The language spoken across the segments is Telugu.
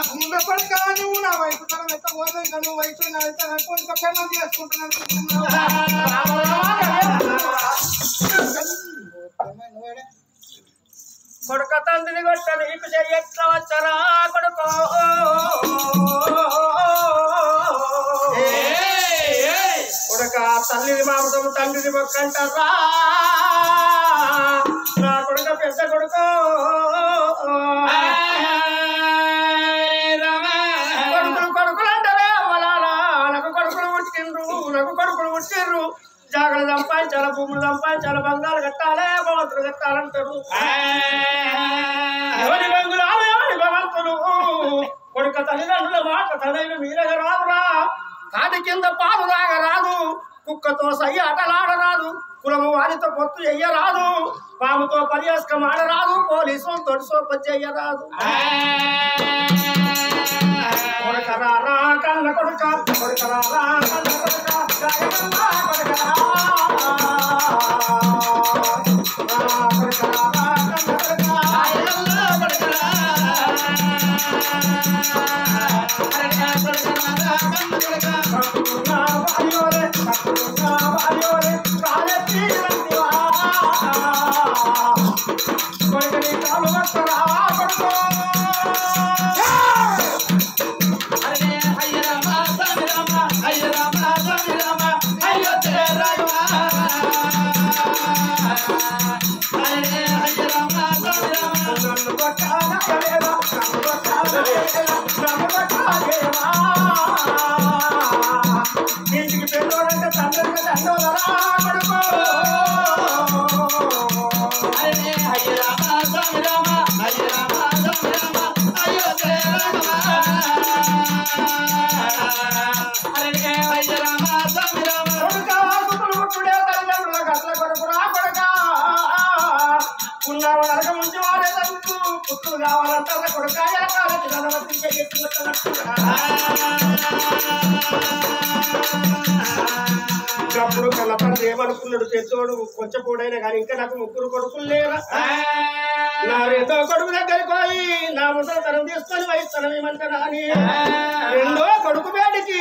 ముందు కొడుక నువ్వు నా వయసు తనం ఎంత పోతుంది నువ్వు వయసు కొంచెం పెన్నం చేసుకుంటున్నాను కొడుక తండ్రిని కొట్ట నీకు చెయ్యట్లా వచ్చరా కొడుకో కొడుక తల్లిని మామతం తండ్రిని మొక్కంటారా నా కొడుక పెద్ద కొడుకో కొడుకులు అంటారా అమ్మలాలా నాకు కొడుకులు పుట్టిండ్రు జాగ్రత్త సంపాదించాలి భూములు సంపాదించాలి బంగారు కట్టాలి భగవంతులు కట్టాలంటారు ఎవరి బంగులు ఎవరి భగవంతులు కొడుక తల్లిదండ్రుల మాట తనైన మీరగ రాదురా కాటి కింద పాలు రాగరాదు కుక్కతో సయ్య ఆటలాడరాదు కులము వారితో పొత్తు చెయ్యరాదు పాముతో పర్యాస్కం ఆడరాదు పోలీసులతో సోపతి చెయ్యరాదు కొడుకరారా కన్న కొడుక కొడుకరారా కన్న కొడుక ఇంటికి పెద్దోడంటే తండ్రికి తండ్రి కొడుకో ఉన్నావు నరక ముందు వాడే తగ్గు పుట్టులు కావాలంటారా కొడుక అప్పుడు కళ్ళ తండ్రి ఏమనుకున్నాడు పెద్దోడు కొంచెం పూడైనా కానీ ఇంకా నాకు ముగ్గురు కొడుకులు లేరా నా రెండో కొడుకు దగ్గరికి పోయి నా ముసలితనం తీసుకొని వయసుతనం ఏమంటారా అని రెండో కొడుకు బేటికి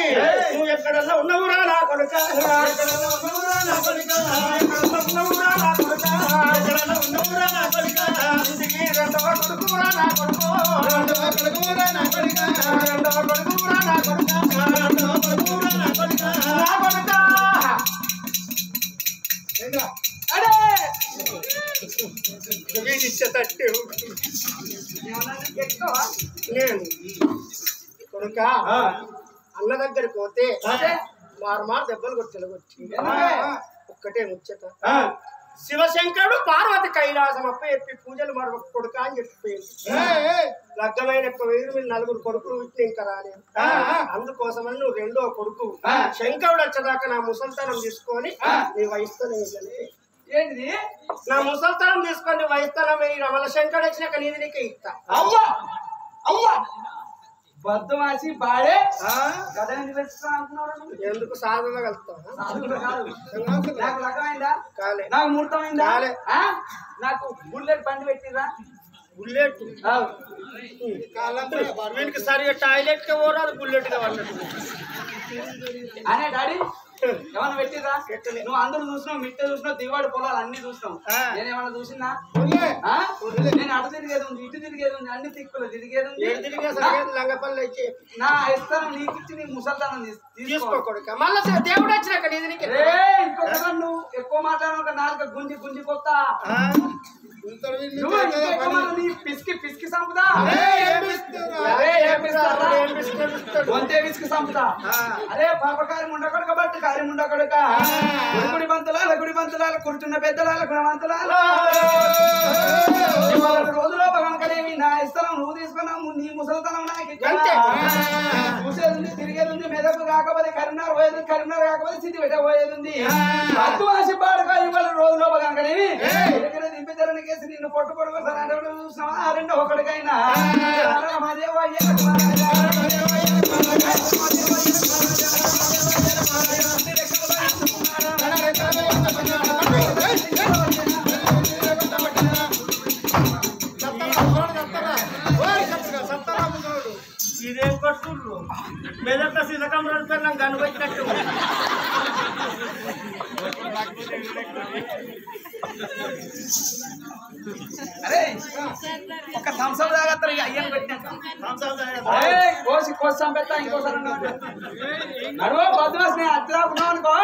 నువ్వు ఎక్కడన్నా ఉన్నవురా నా కొడుక ఉన్నవురా నా కొడుక ఉన్నవురా నా కొడుక ఎక్కడన్నా ఉన్నవురా నా కొడుక ఇంటికి రెండవ కొడుకురా నా కొడుకు రెండవ కొడుకురా నా కొడుక రెండవ కొడుకురా నా కొడుక రెండవ కొడుకురా నా కొడుక నా కొడుక నేను కొడుక అన్న దగ్గరికి పోతే మారు దెబ్బలు కొట్టి ఒక్కటే ముచ్చట శివశంకరుడు పార్వతి కైలాసం అప్ప చెప్పి పూజలు మరొక కొడుక అని చెప్పిపోయింది లగ్గమైన 1000 నలుగురు కొడుకులు ఇచ్చి ఇంకా రాలేదు అందుకోసమని నువ్వు రెండో కొడుకు శంకరుడు వచ్చేదాకా నా ముసల్తనం తీసుకొని నీ వయసుతనం ఏంటిది నా ముసల్తనం తీసుకొని వయసుతనం రమణ శంకరుడు వచ్చినాక నీది నీకే ఇస్తా అవ్వా అవ్వా బద్దమాసి బాడే ఎందుకు సాధన కలుస్తావా నాకు లగ్గమైందా కాలే నాకు ముహూర్తమైందా కాలే నాకు బుల్లెట్ బండి పెట్టిరా బుల్లెట్ వీనికి సరిగా టాయిలెట్ కి పోరాదు బుల్లెట్ గా పడ్డట్టు అనే డాడీ ఏమన్నా పెట్టిరా నువ్వు అందరూ చూసినావు మిట్ట చూసినావు దివాడి పొలాలు అన్ని చూసినావు నేనేమన్నా చూసినా నేను అటు తిరిగేది ఉంది ఇటు తిరిగేది ఉంది అన్ని తిక్కులు తిరిగేది ఉంది లంగపల్లి వచ్చి నా ఇస్తాను నీకు ఇచ్చి నీ ముసల్తానం తీసుకోకూడదు మళ్ళీ దేవుడు వచ్చినాక ఇంకొక నువ్వు ఎక్కువ మాట్లాడిన నాలుగు గుంజి గుంజి కొత్త పిసికి పిసికి సంపుదా వంతే పిసికి సంపుదా అరే పాపకారి ముండకొడక బట్టు కారి ముండకొడక గుడి బంతులాల కూర్చున్న పెద్దలాల గుణవంతులాల రోజులో భగవంకనేవి నా ఇస్తాను నువ్వు తీసుకున్నావు నీ ముసలితనం నాకు చూసేది ఉంది తిరిగేది ఉంది మెదకు కాకపోతే కరీంనగర్ పోయేది కరీంనగర్ కాకపోతే సిద్దిపేట పోయేది ఉంది అద్దువాసి పాడుకో ఇవాళ రోజులో భగవంకనేవి దింపిద్దరని కేసి నిన్ను పొట్టు పొడుగు చూసినావా రెండో ఒకటికైనా కొట్టుకుంటారు మెదట్ల సీతకం రెండు నాకు కనుకొచ్చినట్టు అరే ఒక థమ్స్అప్ తాగత్తారు ఇక అయ్యని పెట్టినాక కోసి కోసి చంపేస్తా ఇంకోసారి అడవో బద్మాస్ నేను అచ్చరాకున్నావు అనుకో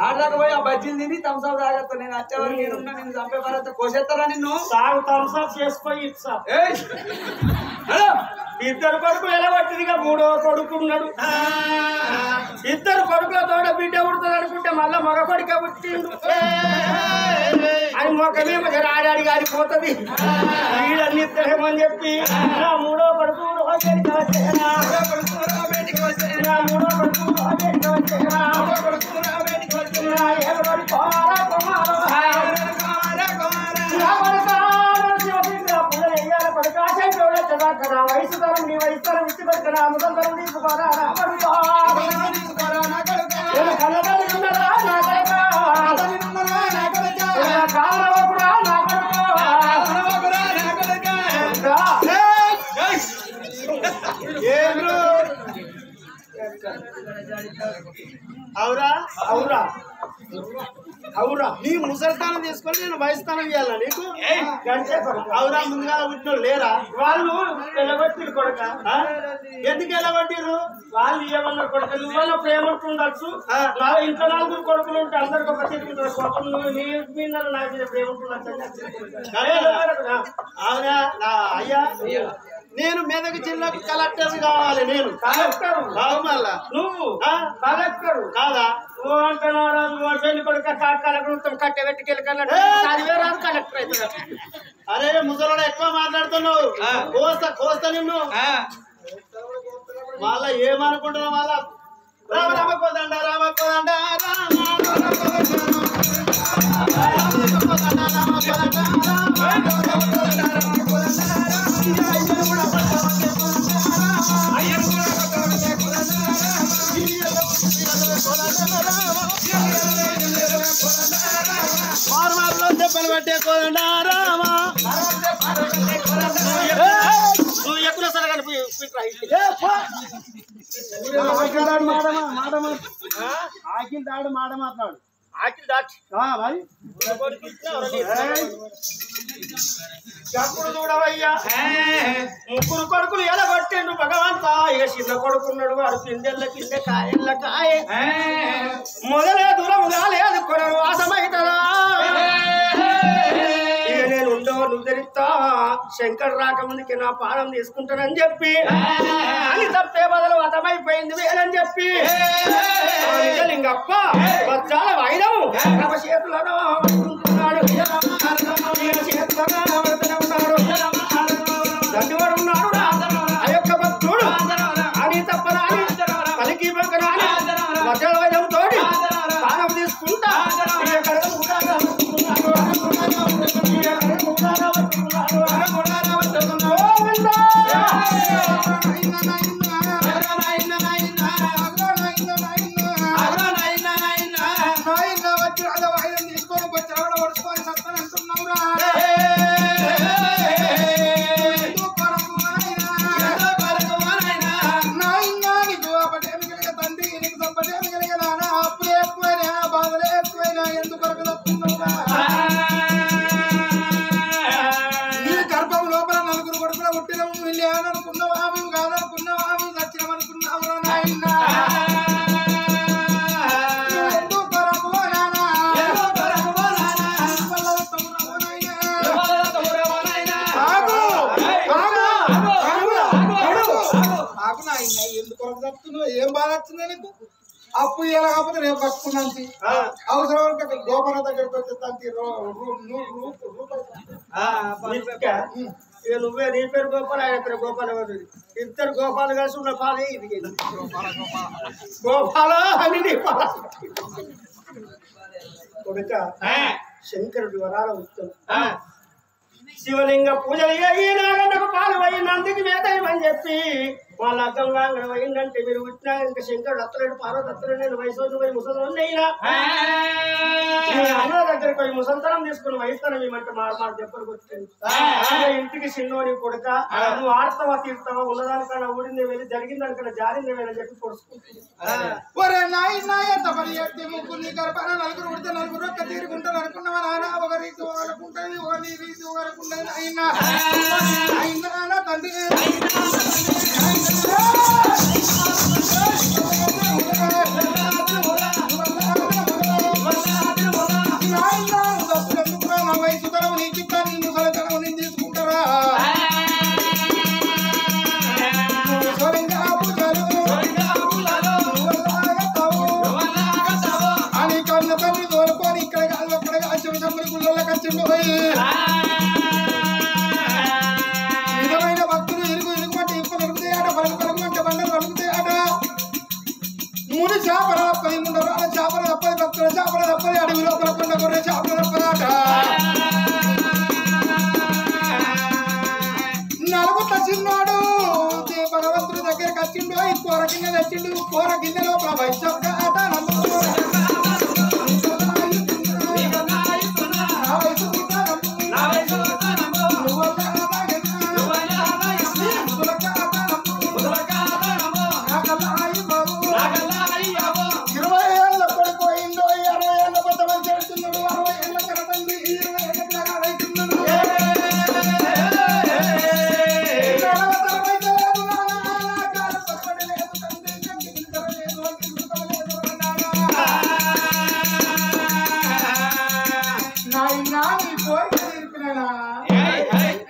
ఆడదాకా పోయి ఆ బజ్జీలు తిని థమ్స్అప్ తాగత్తా నేను వచ్చేవారు నేనున్నా నేను చంపే పర్వాత కోసేస్తారా నిన్ను సాగు థమ్స్అప్ చేసుకొని ఇచ్చా ఇద్దరు కొడుకులు ఎలా పట్టిందిగా మూడో కొడుకు ఉన్నాడు ఇద్దరు కొడుకుల తోడ బిడ్డ పుడుతుంది అనుకుంటే మళ్ళా మగ కొడుక పుట్టిండు అని మొక్కమేమో ఆడాడి గారిపోతుంది వీళ్ళన్ని ఇద్దరేమని చెప్పి నా మూడో కొడుకు వయసు తరం నీ వయసు తరం ఇచ్చి పెడతారా ముదం తరం నీకు అవురా అవురా అవురా నీ ముసలిస్థానం తీసుకొని నేను వయస్థానం ఇవ్వాలా నీకు అవురా ముందుగా పుట్టినోళ్ళు లేరా వాళ్ళు ఎలగొట్టిరు కొడక ఎందుకు ఎలగొట్టిరు వాళ్ళు ఏమన్నారు కొడక నువ్వన్నా ప్రేమ ఉండొచ్చు ఇంట్లో నలుగురు కొడుకులు ఉంటే అందరికి ఒక తిరుగుతారు కోపం నువ్వు నీ మీద నాకు మీద ప్రేమ ఉండొచ్చు అవునా అయ్యా నేను మెదక్ జిల్లాకు కలెక్టర్ కావాలి నేను కలెక్టర్ మళ్ళా నువ్వు కలెక్టర్ కాదా నువ్వు అంటున్నావు పెళ్లి కొడుకు కలెక్టర్ కట్టె పెట్టుకెళ్ళి కలెక్టర్ అవుతున్నాడు అరే ముసలోడు ఎక్కువ మాట్లాడుతున్నావు కోస్తా నిన్ను మళ్ళా ఏమనుకుంటున్నావు మళ్ళా రామ కోదండ రామ కోదండ దెబ్బలు పట్టే కోదండా రామా నువ్వు ఎక్కువ ఆకిల్ దాడు మాట మాట్లాడు ఆకిల్ దాటి మరి ఎప్పుడు చూడవయ్యా ముగ్గురు కొడుకులు ఎలా పట్టిండు భగవంతా ఇక చిన్న కొడుకున్నాడు వాడు కిందెళ్ళ కింద కాయల్ల కాయ మొదలే దూరం రాలేదు కొన వాసమైతదా ఇక నేను ఉండవు నువ్వు ధరిస్తా శంకర్ రాకముందుకి నా పానం తీసుకుంటానని చెప్పి అని తప్పే బదులు వతమైపోయింది వేలని చెప్పి లింగప్ప వజ్రాల వాయిదము తమ చేతులను పట్టుకుంటున్నాడు దండివాడు ఉన్నాడు ఆ యొక్క భక్తుడు అని తప్పనాని పలికి పక్కనాని వజ్రాల వాయిదంతో పానం తీసుకుంటా ఏం బాధ వచ్చిందా నీకు అప్పు ఇవ్వలేకపోతే రేపు కట్టుకున్నాంటి అవసరం గోపాల దగ్గరికి వచ్చేస్తాంటి నువ్వే నీ పేరు గోపాల ఆయన పేరు గోపాల ఇద్దరు గోపాలు కలిసి ఉన్న పాలే ఇది గోపాల అని నీ పాల కొడుక శంకరుడు వరాల ఉత్తరం శివలింగ పూజలు నాగన్నకు పాలు పోయి నందికి వేదయమని చెప్పి వాళ్ళ అర్థంగా పోయిందంటే మీరు పుట్టినా ఇంకా శంకరుడు అత్తలేడు పార్వతి అత్తలేడు నేను వయసు పోయి ముసలి అయినా అన్న దగ్గరికి పోయి ముసల్తనం తీసుకుని వయసుతనం ఏమంటే మా దెబ్బలకు వచ్చింది ఇంటికి చిన్నోని కొడుక నువ్వు ఆడతావా తీరుతావా ఉన్నదానికన్నా ఊడిందే వెళ్ళి జరిగిందానికన్నా జారిందే వెళ్ళి చెప్పి పొడుచుకుంటుంది నలుగురు ఉడితే నలుగురు ఒక్క తీరుకుంటారు అనుకున్నావా నాన్న ఒక రీతి వాడుకుంటుంది ఒక రీతి వాడుకుంటుంది అయినా అయినా తండ్రి నా వయసు తరం నీకు ముసలితనం నేను తీసుకుంటారా అని కన్న తల్లి తోలుకొని ఇక్కడ కాదు అక్కడ శివశంకరి గుళ్ళకి వచ్చిండు పోయి నిజమైన భక్తులు ఇరుగుమంటే ఇంపలు ఇరుగుతాయట పలుకుమంటే బండలు పలుకుతాయట మూడు చేపలు తప్పది ముండరు అలా చేపలు తప్పది భక్తుల చేపలు తప్పది అడవి లోపల కొండ కొర్రె చేపలు తప్పదాట నలుగుత చిన్నాడు భగవంతుడి దగ్గరికి వచ్చిండు ఈ కూర గిన్నె తెచ్చిండు కూర గిన్నె లోపల వయసు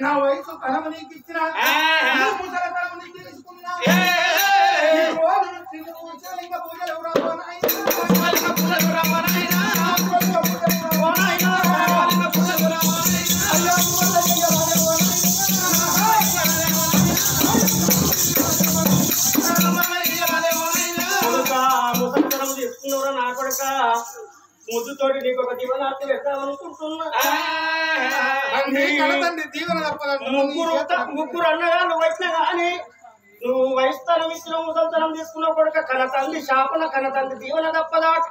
నా వయసు తనము నీకు ఇచ్చిన ముసలితనము నీకు తీసుకున్నా పూజలు ముసలితనం తీసుకున్నారా నా కొడుక ముద్దుతోటి నీకు ఒక దీవనార్తి పెడతామనుకుంటున్నా ముగ్గురు అన్నగారు వచ్చినా గాని నువ్వు వయసుతనం ఇచ్చిన ముసలితనం తీసుకున్నావు కొడుక కన తండ్రి శాపన కన తండ్రి దీవెన తప్పదాట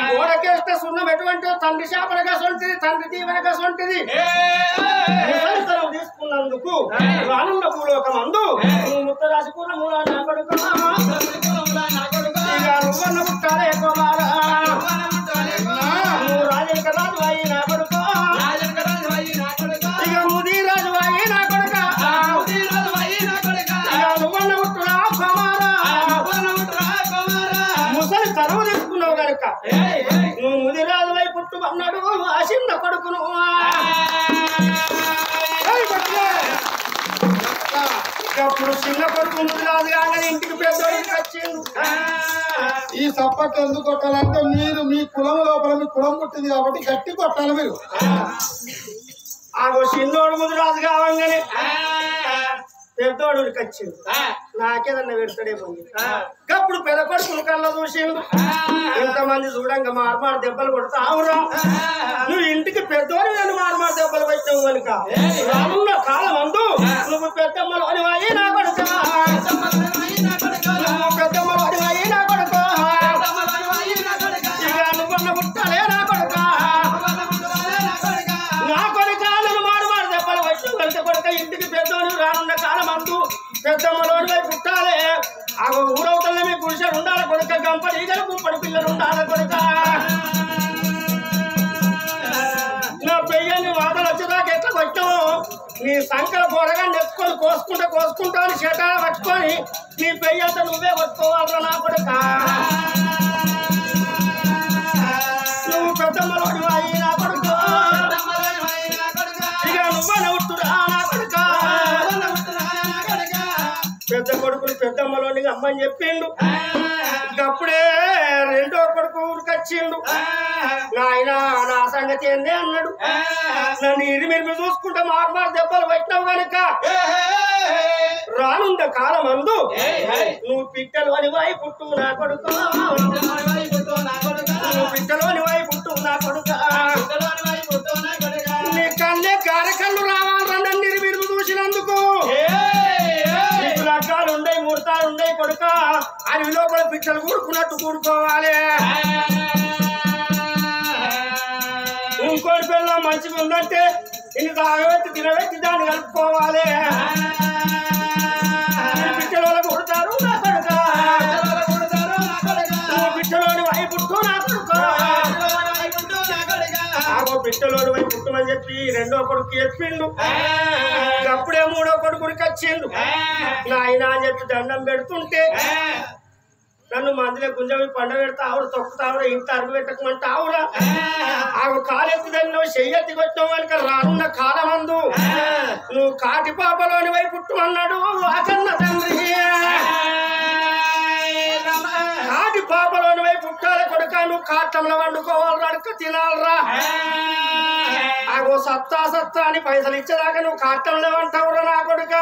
గోడకేస్తే సున్నం ఎటువంటి తండ్రి శాపనగా సొంటిది తండ్రి దీవెనగా సొంటిది ముసలితనం తీసుకున్నందుకు రానున్న భూలోకం అందు నువ్వు ముత్తరాశి పూర్ణ మూల నా కొడుకు నువ్వన్న పుట్టాలే కుమారా నువ్వు రాజరిక రాజు అయ్యి నా కొడుకు ఇక ముది రాజు అయ్యి నా కొడుక నువ్వన్న పుట్టురా కుమారా ముసలి తరువు తీసుకున్నావు కనుక నువ్వు ముది రాజు అయి పుట్టు అన్నాడు ఆ చిన్న కొడుకును అప్పుడు చిన్న కొడుకు ముది రాజు కాగా ఇంటికి పెద్దోడికి వచ్చిండు ఈ సప్పట్లు ఎందుకు కొట్టాలంటే మీరు మీ కులం లోపల మీ కులం పుట్టింది కాబట్టి గట్టి కొట్టాలి మీరు ఆగో చిన్నోడు ముది రాజు కావంగానే పెద్దోడుకి వచ్చింది నాకేదన్నా పెడతాడేమో అప్పుడు పెద్ద కొడుకులు కళ్ళ చూసిండు ఇంతమంది చూడంగా మార్మారు దెబ్బలు కొడతావురా నువ్వు ఇంటికి పెద్దోడు నేను మార్మారు దెబ్బలు పెట్టావు కనుక రానున్న కాలం అందు నువ్వు పెద్దమ్మలు అని నా కొడుక పెద్దమ్మలు అని నా కొడుక ఇక నువ్వన్న పుట్టాలే నా కొడుక నా కొడుక నన్ను మార్మారు దెబ్బలు పెట్టావు కనుక కొడుక ఇంటికి పెద్దోడు రానున్న కాలం అందు పెద్దమ్మలోని వైపు పుట్టాలే ఆ ఊరవుతలే మీ పురుషుడు ఉండాలి కొడుక గంపడి ఈగలు గుంపడి పిల్లలు ఉండాలి కొడుక నా పెయ్యని వాదలు వచ్చేదాకా ఎట్లా వచ్చావు నీ సంకల పొరగా నెచ్చుకొని కోసుకుంటా అని శటాలు పట్టుకొని నీ పెయ్యంతా నువ్వే పట్టుకోవాలరా నా కొడుక నువ్వు పెద్దమ్మలోని అయ్యి నా కొడుకు ఇక నువ్వే ఉట్టురా నా కొడుక పెద్ద కొడుకులు పెద్దమ్మలోని అమ్మని చెప్పిండు అప్పుడే రెండో కొడుకు ఊరికొచ్చిండు నాయన నా సంగతి ఏంది అన్నాడు నన్ను ఇరిమిరిమి చూసుకుంటే మార్మారు దెబ్బలు పెట్టినావు కనుక రానుండ కాలం అందు నువ్వు పిట్టలు అని వాయి పుట్టు నా కొడుకు నువ్వు పిట్టలు అని వాయి పుట్టు నా కొడుక నీ కళ్ళే గారెకళ్ళు రావాలరా నన్ను ఇరిమిరిమి చూసినందుకు నీకు లగ్గ అడవి లోపల పిట్టలు కూడుకున్నట్టు కూడుకోవాలి. ఇంకోటి పిల్ల మంచిగా ఉందంటే ఇన్ని తాగబెట్టి తినబెట్టి దాన్ని కలుపుకోవాలి. పిట్టల వల్ల కొడతారు నా కొడుక, పిట్టలోని వైపుట్టు నా కొడుక, పిట్టలోని వైపుట్టమని చెప్పి రెండో కొడుకు చెప్పిండు. అప్పుడే మూడో కొడుకుడికి వచ్చిండు. నాయన అని చెప్పి దండం పెడుతుంటే నన్ను మందులే గుంజవి పండ పెడతా ఆవిడ తొక్కుతావురా ఇంత అరుగు పెట్టకమంటే ఆవురా ఆవు కాలెత్తుదని నువ్వు చెయ్యెత్తి కొట్టినావు కనుక రానున్న కాలమందు నువ్వు కాటి పాపలోని వైపు పుట్టుమన్నాడు ఆకన్న తండ్రి. కాటి పాపలోని వైపు పుట్టాలి కొడుక, నువ్వు కాటంలో వండుకోవాలి అడుక తినాలరా. ఆగో సత్తా సత్తా అని పైసలు ఇచ్చేదాకా నువ్వు కాటంలో అంటావురా నా కొడుక.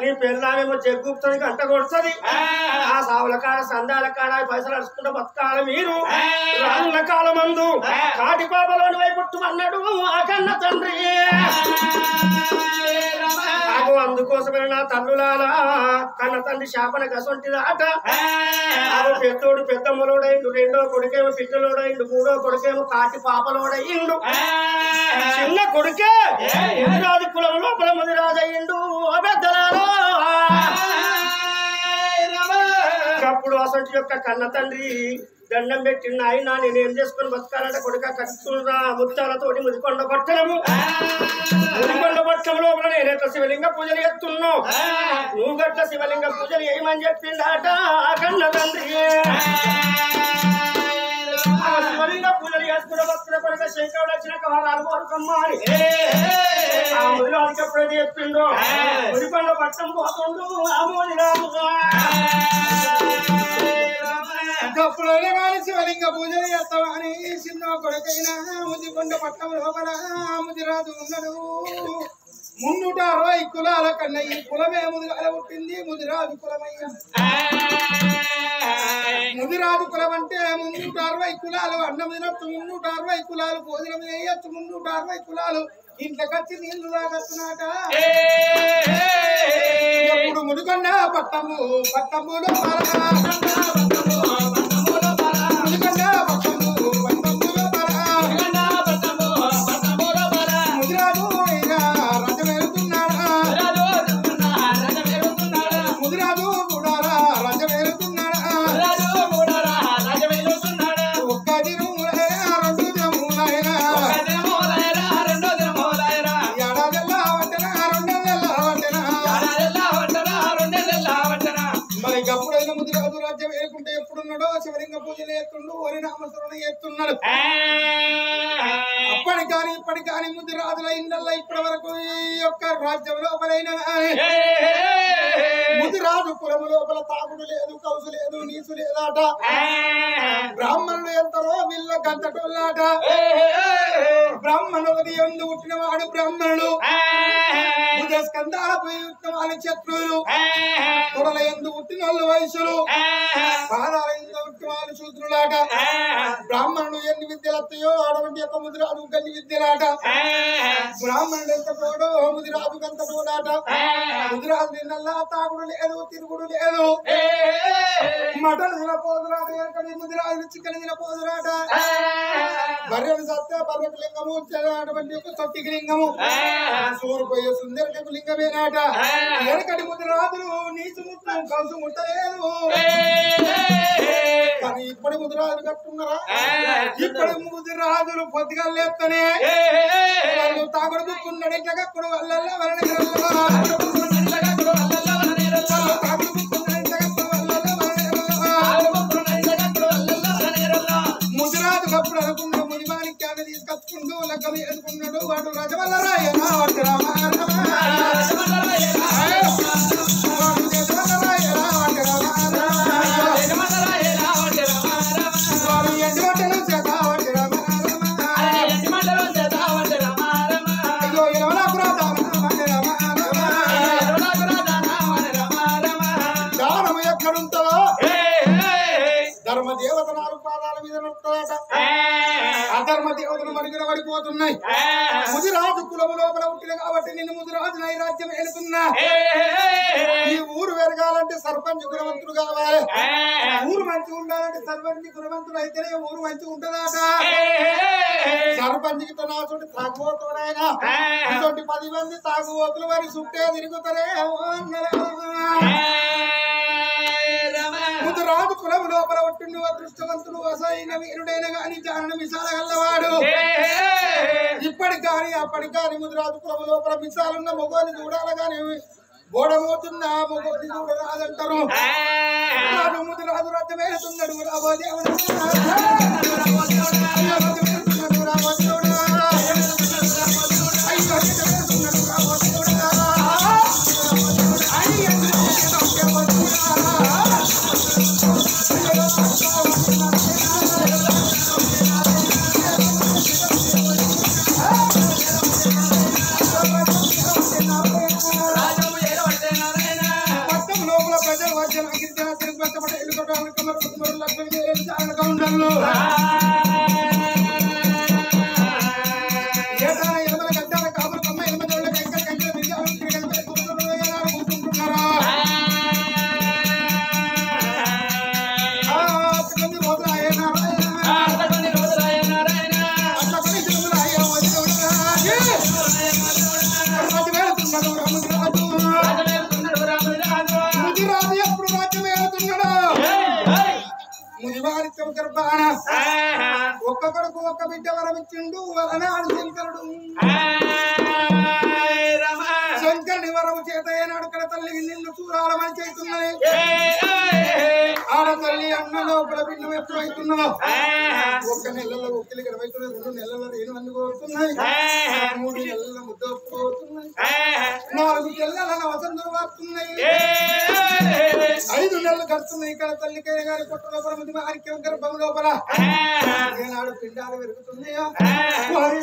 నీ పిల్లమేమో జగ్గుతుంది గంట కొడుతుంది. ఆ సావుల కాడ సందాల కాడ పైసలు అడుచుకుంటూ బతకాలి మీరు. రానున్న కాలమందు కాటి పాపలోని వైపు పుట్టుమన్నాడు ఆ కన్న తండ్రి. అందుకోసమే నా తల్లులాలా కన్న తండ్రి శాపన గసొంటిది ఆట. పెద్దోడు పెద్దమ్మలోడైండు, రెండో కొడుకేమో పిట్టలోడైండు, మూడో కొడుకేమో కాటి పాపలోడయిండు, చిన్న కొడుకే ముదిరాజు కులం లోపల ముదిరాజు అయ్యిండు. పెద్దలాలో అప్పుడు అసలు యొక్క కన్న తండ్రి దండం పెట్టిన ఆయన నేనేం చేసుకుని బతకాలంటే కొడుక కట్టుకున్నా ముత్యాలతోటి ముదికొండ పట్టణము. ముదికొండ పట్టణం లోపల నేనెట్లా శివలింగ పూజలు చేస్తున్నావు, నువ్వు గట్ల శివలింగ పూజలు చేయమని చెప్పిందాట కన్న తండ్రి. శివలింగ పూజలు చేసుకున్న భక్తుల కొడుక శంకరుడు వచ్చినాక వారాలు కోరుకమ్మా అని ఆ ముదిరాజుకి ఎప్పుడైతే చెప్పిండో ముదికొండ పట్టణం పోతుండు ఆ ముదిరాజు. అప్పుడైనా కానీ శివలింగ పూజలు చేస్తామని చిన్న కొడుకైనా ముదికొండ పట్టణం లోపల ముదిరాజు ఉన్నాడు. 360 కులాల కన్నా ఈ కులమే ముదిరాజు పుట్టింది ముదిరాజు కులమయ్యా. ముదిరాజు కులం అంటే 360 కులాలు అన్నం తినొచ్చు, 360 కులాలు భోజనం చేయొచ్చు, 360 కులాలు ఇంట్లోకొచ్చి నీళ్లు తాగొచ్చునాట. ఇప్పుడు ముదికొండ పట్టము పట్టములో శివలింగ పూజలు చేస్తుండు, వరి నామస్మరణ చేస్తున్నాడు. అప్పటి కానీ ఇప్పటి కానీ ముదిరాజుల ఇండ్ల ఇప్పటి వరకు ఈ యొక్క రాజ్యం లోపలైన ముదిరాజు కులము లోపల తాగుడు లేదు, కౌసు లేదు, నీసు లేదాట. బ్రాహ్మణులు ఎంతరో వీళ్ళ గంటటోళ్ళాట. బ్రాహ్మణులది ఎందు పుట్టిన వాడు బ్రాహ్మణుడు, స్కందాల పోయి పుట్టిన వాళ్ళు శత్రువులు, తొడల ఎందు పుట్టిన వాళ్ళు వయసులు, పాదాల ఎందు పుట్టిన వాళ్ళు శూద్రులాట. బ్రాహ్మణుడు ఎన్ని విద్యలత్తయో అటువంటి యొక్క ముదిరాజు గన్ని విద్యలాట. బ్రాహ్మణుడు ఎంత తోడో ముదిరాజు గంత తోడాట. ముదిరాజు నిన్నల్లా తాగుడు లేదు, తిరుగుడు లేదు, మటలు తినపోదురాట. ఎక్కడి ముదిరాజు చికెన్ తినపోదురాట. బర్రెలు సత్తే బర్రెకు లింగము, అటువంటి యొక్క సొట్టికి లింగము, సూరిపోయే సుందరికి లింగమేనాట. ఎనకటి ముదిరాజులు నీసు ముట్టం కౌసు ముట్టలేదు. కానీ ఇప్పటి ముదిరాజులు కట్టున్నారా? ఇప్పటి ముదిరాజులు పొద్దుగా లేస్తనే వాళ్ళు తాగుడు బుక్కున్నాడు. ఇట్లా కప్పుడు వాళ్ళ వలన ముదిరాజు కప్పుడు అనుకున్న ముదిమాణిక్యాన్ని తీసుకొచ్చుకుంటూ లెక్కలు వేసుకున్నాడు. వాడు రజవల్ల రాయనా ధర్మ దేవత 4 పాదాల మీద నడుస్తాడట. అధర్మ దేవతలు మరుగున పడిపోతున్నాయి. ముదిరాజు కులము లోపల పుట్టిన కాబట్టి నిన్ను ముదిరాజు నైరాజ్యం వెళుతున్నా ఈ ఊరు పెరగాలంటే సర్పంచ్ గుణవంతుడు కావాలి ఊరు మంచిగా ఉండాలంటే సర్పంచ్ గుణవంతుడు అయితేనే ఊరు మంచిగా ఉంటుందట సర్పంచ్కి నాచుంటే తాగుబోతున్నాయన ఇటువంటి 10 మంది తాగుబోతులు వారి చుట్టే తిరుగుతారే ముదురాజు కులము లోపల పుట్టిండు అదృష్టవంతుడు అసైన వీరుడైన గాని జాన మిసాల గల్లవాడు ఇప్పటికి కానీ అప్పటికి కానీ ముదురాజు కులము లోపల మిసాలున్న మొగోని చూడాలి కానీ గోడమోతున్నా మొగోని చూడరాదంటారు ముదురాజు రథం వేస్తున్నాడు రాబోదేవుడు ఒక్క కొడుకు ఒక్క బిడ్డ వరమిచ్చిండు వరనాడు శంకరుడు శంకరుని వరము చేత ఏనాడు కడ తల్లి నిన్ను చూడాలమని చేస్తున్నది ఆడ తల్లి అన్న లోపల బిడ్డ ఎప్పుడైతున్నదో 1 నెలలో ఒక్కలి గడవైతున్నది 2 నెలల్లో 8 మంది కోరుతున్నాయి 3 నెలల ముద్ద పోతున్నాయి 4 నెలల నవసంతులు వాడుతున్నాయి 5 నెలలు గడుస్తున్నాయి ఇక్కడ తల్లికైన గారి పొట్ట లోపల ముందు వారికి గర్భం లోపల ఏనాడు పిండాలు పెరుగుతున్నాయో వారి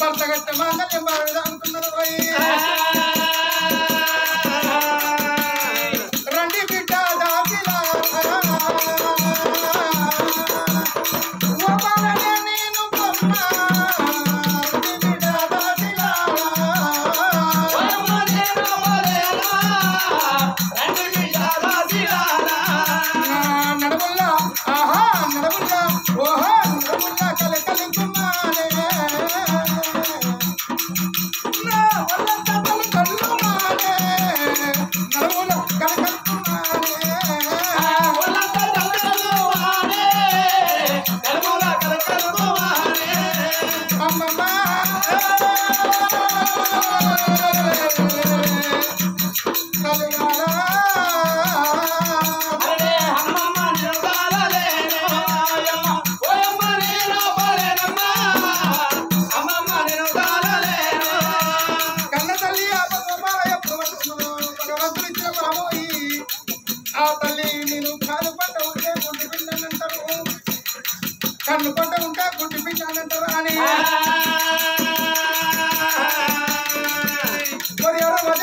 భర్త గట్ట మాంగళ్యం బాగా సాగుతున్నది పోయి రండి బిడ్డ దాపిలా నేను బొమ్మ బిడ్డ దాపిలా నడవల్లా ఆహా నడవల్లా ఓహో నడవల్లా కలి కలి కుమారే నా వల్ల కలి కలి కుమారే నడవల్లా కలి కలి కుమారే వల్ల కలి కుమారే నడవల్లా కలి కలి కుమారే అమ్మమ్మ కలిగాలా ఆ తల్లి నేను కాలు పట్ట ఉంటే గుంటి పిండానంటారు కన్ను పట్ట ఉంటే గుంటి పిండానంటారు అని మరి ఎవరో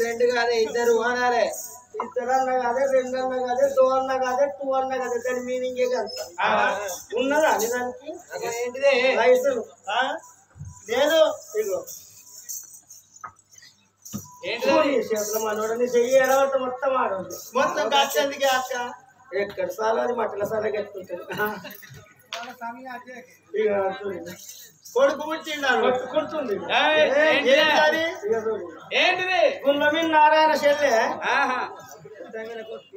రెండు కాదే ఇద్దరు అనాలే ఇద్దరు అన్న కాదే రెండు అన్న కాదే టూ అన్న కాదే టూ అన్న కాదే దాని మీనింగే కదా ఉన్నదా దానికి ఏంటిదే లైసెన్స్ లేదు ఇగో చేతుల మనోడని చెయ్యి ఎడవట మొత్తం ఆడవద్దు మొత్తం కాచేందుకే అక్క ఎక్కడ సాల అది మట్టల సాల కట్టుకుంటాడు ఇక కొడుకు పుట్టిండు కొడుతుంది ఏంటిది గుల్లమిన్ నారాయణ చెల్లె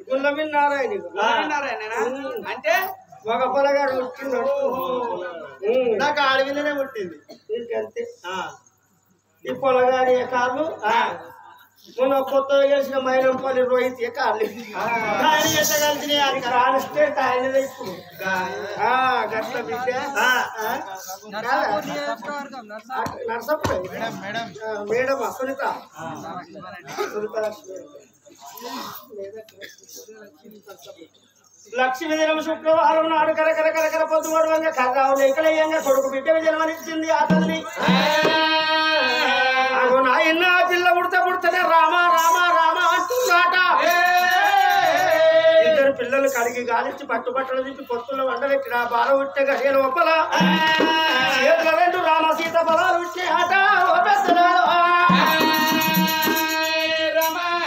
గుల్లమిన్ నారాయణ అంటే ఒక పొలగాడు పుట్టిండు నాకు అడవిలోనే పుట్టింది ఇంకంతే ఈ పొలగాడి కాళ్ళు మొన్న కొత్తగా గెలిచిన మైనంపల్లి రోహిత్ కాళ్ళు కలిసినాయి అది కాలిస్తే కాయలే ఇప్పుడు గట్ల బిడ్డ నర్సప్పుడు మేడం సునీత లక్ష్మీ దినం శుక్రవారం నాడు కరకర కరకర పొద్దుమడవంగా కర్రావు లేకలేయంగా కొడుకు బిడ్డ జన్మనిచ్చింది ఆ తల్లి నాయన పిల్ల పుడితే రామ రామ రామ అంటున్నాట ఇద్దరు పిల్లలు కడిగి గాలిచ్చి పట్టుబట్టలు తిప్పి పొత్తుల్లో వండబెట్టిన బాల ఉట్టే గడియ లోపల రెండు రామ సీత బలాలు ఉట్టే ఆట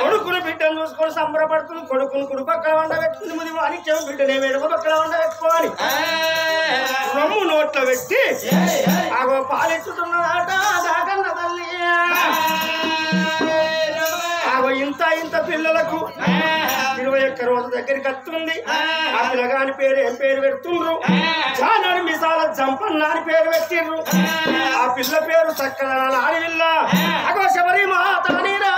కొడుకును బిడ్డను చూసుకొని సంబరపడుతుంది కొడుకును కుడి పక్కన వండబెట్టుకుని ముది వాణిజ్యం బిడ్డనే వెనుక పక్కన వండబెట్టుకోవాలి రొమ్ము నోట్లో పెట్టి ఆగో పాలిచ్చుతున్నదాట దాకన్న తల్లి ఆగో ఇంత పిల్లలకు 21 రోజు దగ్గరికి వస్తుంది ఆ పిల్లగాని పేరు ఏం పేరు పెడుతుండ్రు జానని మిసాల జంపన్న అని పేరు పెట్టిండ్రు ఆ పిల్ల పేరు చక్కదనాల ఆడివిల్ల అగో శబరి మాతనీరా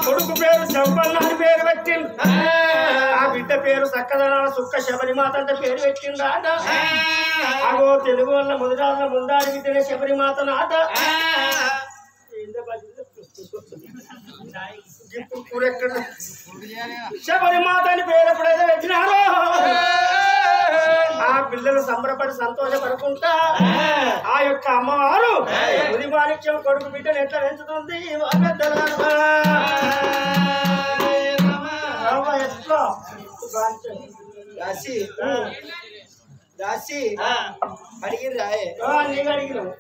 కొడుకు పేరు జంపన్న అని పేరు పెట్టిండు ఆ బిడ్డ పేరు చక్కదనాల సుక్క శబరిమాత అంటే పేరు పెట్టిండు ఆట అగో తెలుగు వల్ల ముదిరాజుల ముందాడి బిడ్డనే శబరిమాత నాట శబరిమాత అని పేరు ఎప్పుడైతే పెట్టినారో ఆ పిల్లలు సంబరపడి సంతోషపడుకుంటా ఆ యొక్క అమ్మవారు ఉది మాణిక్యం కొడుకు బిడ్డను ఎట్లా పెంచుతుంది అడిగిరు రాయే నీకు అడిగినావు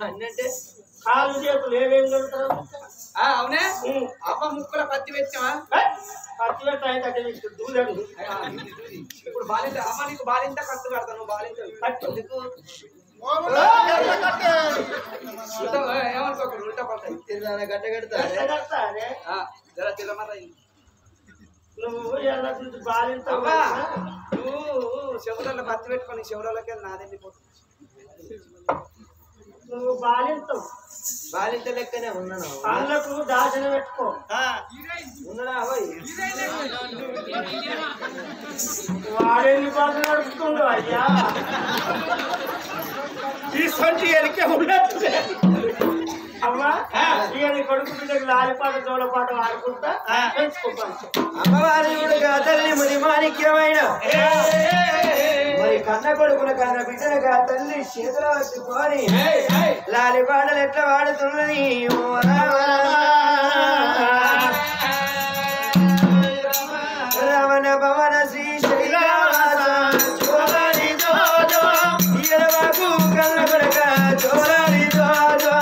అన్నంటే కాళ్ళు చేతులు ఏమేం కలుగుతారు అవునే అమ్మ ముక్కల పత్తి పెట్టావా పత్తి పెట్ట దూదండి ఇప్పుడు బాలింత అమ్మ నీకు బాలింత కట్టు కడతాను బాలింత ఎందుకు ఏమనుకోకండి ఉల్టా పడతాయి గట్ట కడతారే జర తిరమరా నువ్వు ఎలా చూసి బాలింత నువ్వు శివరాల్లో భర్తీ పెట్టుకొని శివరాల్లోకి వెళ్ళి నాదెళ్ళిపోతుంది నువ్వు బాలింతావు బాలింత లెక్కనే ఉన్నాను కళ్ళకు దాచన పెట్టుకో ఉన్నాడా పోయి వాడేమి బాగా నడుపుతుండు అయ్యా ఈ సొంటి ఎరికే ఉన్నట్టు అమ్మా ఇక నీ కొడుకు బిడ్డకి లాలిపాట జోలపాట ఆడుకుంటా పెంచుకోవచ్చు అమ్మవారి తల్లి ముని మాణిక్యమైన మరి కన్న కొడుకున కన్న బిడ్డనగా తల్లి చేతులు పట్టుకొని లాలి పాటలు ఎట్లా వాడుతున్నది రమణ భవన శ్రీ శైలవాస చోళని జోజో ఈరబాబు కన్న కొడుక చోళని జోజో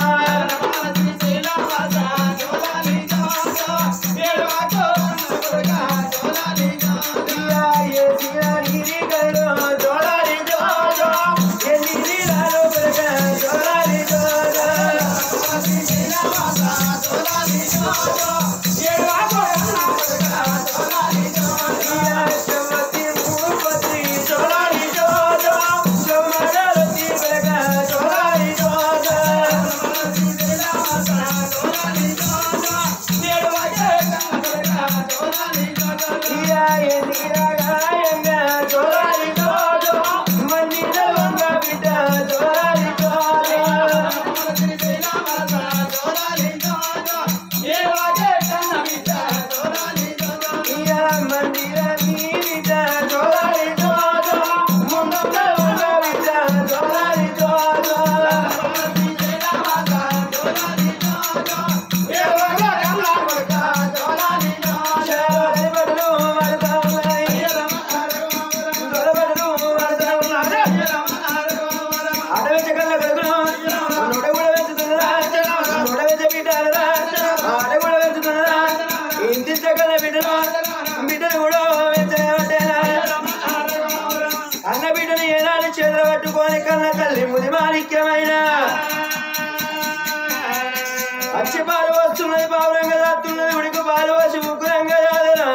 అచ్చి పాలు వస్తున్నది పావురంగా దాస్తున్నది ఉడికి పాలు వచ్చి ముగ్గురంగా రాదనా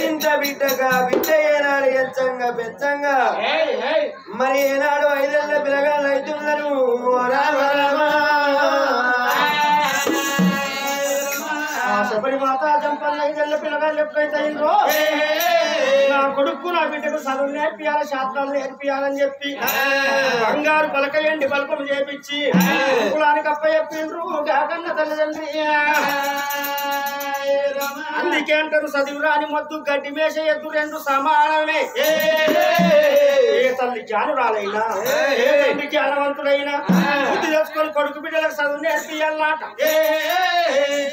ఇంత బిడ్డగా బిడ్డ ఏనాడు ఎంచంగా పెంచంగా మరి ఏనాడు 5 ఏళ్ల పిల్లగాళ్ళు అవుతున్నారు శబరి మాత జంపల్ 5 ఏళ్ల పిల్లగాళ్ళు ఎప్పుడైతే అయిందో నా కొడుకు నా బిడ్డకు చదువు నేర్పియాలి శాస్త్రాలు నేర్పియాలని చెప్పి బంగారు పలకయండి బల్పం చేపించి కులానికి అప్ప చెప్పిండ్రు కాకన్న తల్లిదండ్రి అందుకే అంటారు చదువు రాని మొద్దు గడ్డి మేష ఎద్దు 2 సమానమే ఏ తల్లి జ్ఞానురాలైనా ఏ తండ్రి జ్ఞానవంతుడైనా బుద్ధి తెలుసుకొని కొడుకు బిడ్డలకు చదువు నేర్పియాలన్నమాట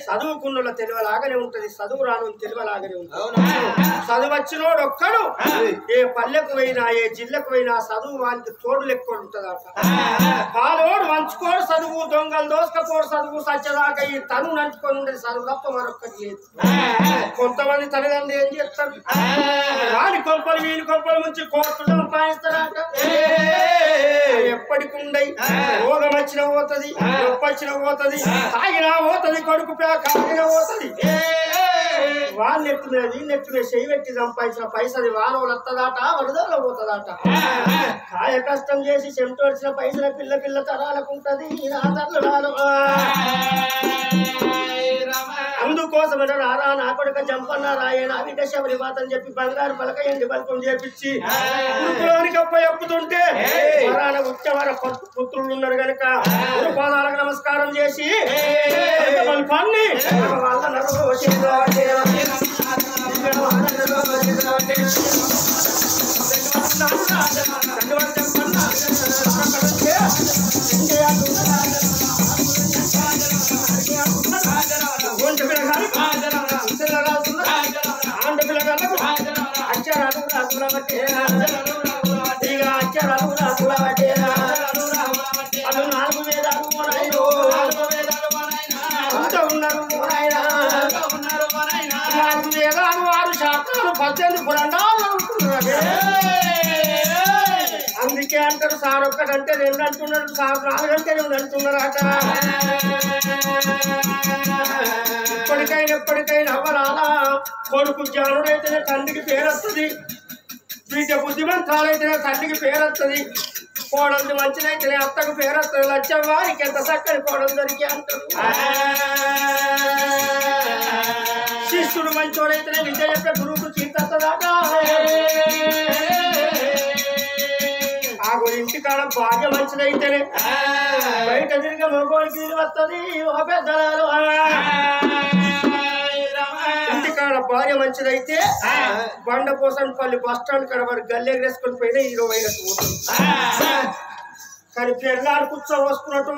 చదువుకున్న తెలివలాగానే ఉంటది చదువు రాను తెలివలాగానే ఉంటది చదువు వచ్చినోడు ఒక్కడు ఏ పల్లెకు పోయినా ఏ జిల్లకు పోయినా చదువు వానికి తోడు లెక్క ఉంటదట పాలోడు మంచుకోడు చదువు దొంగలు దోసుకపోడు చదువు సత్యదాకా ఈ తను నంచుకొని ఉండేది చదువు తప్ప మరొక్కటి లేదు కొంతమంది తల్లిదండ్రులు ఏం చేస్తారు వాడి కొంపలు వీని కొంపల నుంచి కోర్టు సంపాదిస్తారట ఎప్పటికి ఉండయి రోగం వచ్చినా పోతుంది నొప్పి వచ్చినా పోతుంది తాగినా పోతుంది కొడుకు కాగినా పోతుంది వాళ్ళు నెట్టునేది నెట్టునే చెయ్యి పెట్టి సంపాదించిన పైసది వానవులు వస్తుందట వరదలో పోతుందట కాయ కష్టం చేసి చెమట వచ్చిన పైసల పిల్ల పిల్ల తరాలకుంటది అందుకోసమే రారా నా కొడుక జంపన్న రాయన బిడ్డ శబరి మాత అని చెప్పి బంగారు పలకయండి బల్పం చేపించి గురుకులోనికి అప్ప చెప్పుతుంటే వరాన ఉచ్చవర పుత్రులు ఉన్నారు కనుక గురు పాదాలకు నమస్కారం చేసి బల్పాన్ని ఇందుకే అంటారు సార్ ఒక్కటంటే రెండు అంటున్నారు, సార్ నాలుగంటే రెండు అంటున్నారట. ఎప్పటికైనా అవరాలా కొడుకు జ్ఞానుడైతేనే తండ్రికి పేరొస్తుంది, బిడ్డ బుద్ధిమంతాలైతేనే తండ్రికి పేరొస్తుంది, కోడలు మంచిదైతేనే అత్తకు పేరొస్తుంది. లక్ష్యం వారికి ఎంత చక్కని కోడలు దొరికి అంటారు. శిష్యుడు మంచోడైతేనే విద్య చెప్పే గురువుకు చీతొస్తుందట. ఆ ఇంటికాడ భార్య మంచిదైతేనే బయట తిరిగి మగోడికి తిరిగి వస్తుంది. ఒక పెద్దలు ఇంటికాడ భార్య మంచిదైతే బండపోసంపల్లి బస్ స్టాండ్ కాడ వారు గల్లెగరేసుకొని పోయినా 20 వేలకు పోతుంది. కానీ పెళ్ళాడు కూర్చో వస్తున్నట్టు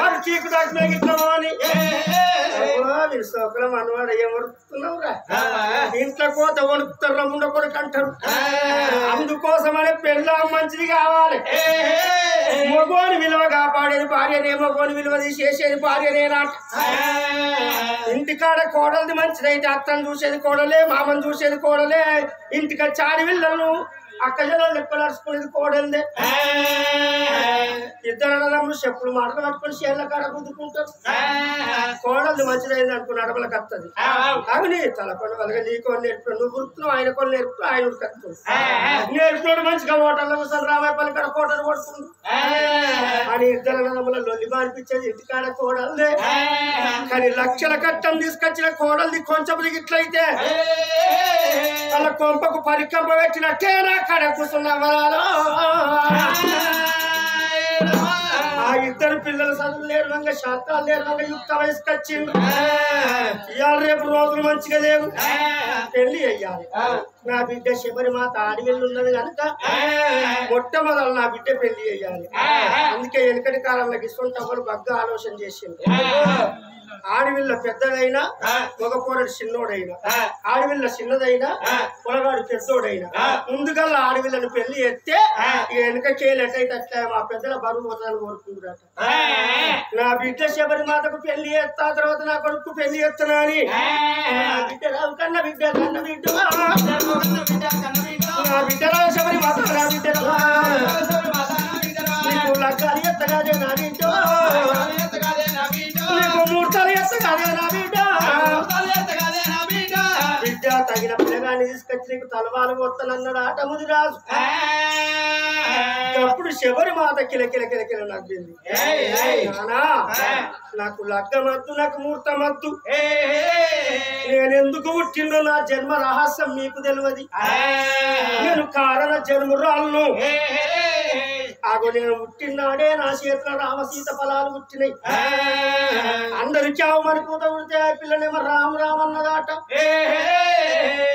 వాడు చీకు దాటినా ఇట్లా అని మీరు సోకలం అన్నవాడు ఏం వణుకుతున్నావురా, ఇంట్లో కోత వణుకుతారు రమ్ముండ కొడుకు అంటారు. అందుకోసమనే పెళ్ళా మంచిది కావాలి. మగోని విలువ కాపాడేది భార్యనే, మగోని విలువ తీసేసేది భార్యనేనాట. ఇంటికాడ కోడలిది మంచిదైతే అత్తను చూసేది కోడలే, మామని చూసేది కోడలే. ఇంటికి చాడి విల్లను అక్క జనాలు ఎక్కువ నడుచుకునేది కోడలిదే. ఇద్దరు అన్నదమ్ములు చెప్పులు మాటలు పట్టుకొని చేళ్ళ కాడ గుద్దుకుంటారు. కోడలు మంచిదైంది అనుకుని అడవులకు వస్తుంది. అవి తలపండు వాళ్ళగా నీకు నేర్పుతాడు, నువ్వు గుర్తున్నావు, ఆయన కొన్ని నేర్పుతావు, ఆయన కడుతుంది. నేర్పుతాడు మంచిగా హోటల్లో కూర్చొని రామాయపల్లి కాడ కోటలు కొడుతుంది అని ఇద్దరు అన్నదమ్ముల లొల్లిబా అనిపించేది ఇంటికాడ కోడలే. కానీ లక్షల కట్టం తీసుకొచ్చిన కోడలిది కొంచెం ఇట్లయితే వాళ్ళ కొంపకు పరికంప పెట్టినట్టేనా కాడ కూర్చున్నవాళ్ళు. ఆ ఇద్దరు పిల్లలు చదువు లేరుగా, శాతాలు లేరుగా, యుక్త వయసుకు వచ్చింది. ఇవాళ రేపు రోజులు మంచిగా లేవు, పెళ్లి అయ్యాలి. నా బిడ్డ శబరిమాత ఆడివెళ్ళి ఉన్నది కనుక మొట్టమొదలు నా బిడ్డ పెళ్లి అయ్యాలి. అందుకే వెనకటి కాలంలో ఇస్తుంటప్పుడు బగ్గా ఆలోచన చేసింది. ఆడవిల్ల పెద్దదైనా మగపోరడు చిన్నోడైనా, ఆడవిల్ల చిన్నదైనా పొలగాడు పెద్దోడైనా ముందుగా ఆడవిల్లను పెళ్లి ఎత్తే వెనుక చేయలేటైతే అట్లా మా పెద్దల బరువు పోతాను కోరుకుంటున్నాట. నా బిడ్డ శబరిమాతకు పెళ్లి ఎత్తా, తర్వాత నా కొడుకు పెళ్లి ఎత్తున్నా అని బిడ్డ రావు కన్న బిడ్డ కన్న బిడ్డ నా బిడ్డరా శబరిమాత నా బిడ్డ నీకు లగ్గాలు ఎత్తగాదే నా బిడ్డ, నీకు మూర్తాలు ఎత్తగాదే నా బిడ్డ. బిడ్డ తగిన పిల్లగాన్ని తీసుకొచ్చి నీకు తలవాలు పోతానన్నాడు ఆట ముదిరాజు. అప్పుడు శబరిమాత కిలకిల కిలకిల నవ్వింది. నానా నాకు లగ్గమద్దు, నాకు ముహూర్తమద్దు, నేనెందుకు పుట్టిందో నా జన్మ రహస్యం మీకు తెలియదు, నేను కారణ జన్మురాలను. ఆగో నేను పుట్టినాడే నా చేతిలో రామసీత ఫలాలు పుట్టినాయి. అందరు చావమని పూత పుడితే పిల్లనేమో రాము రామన్నదాట.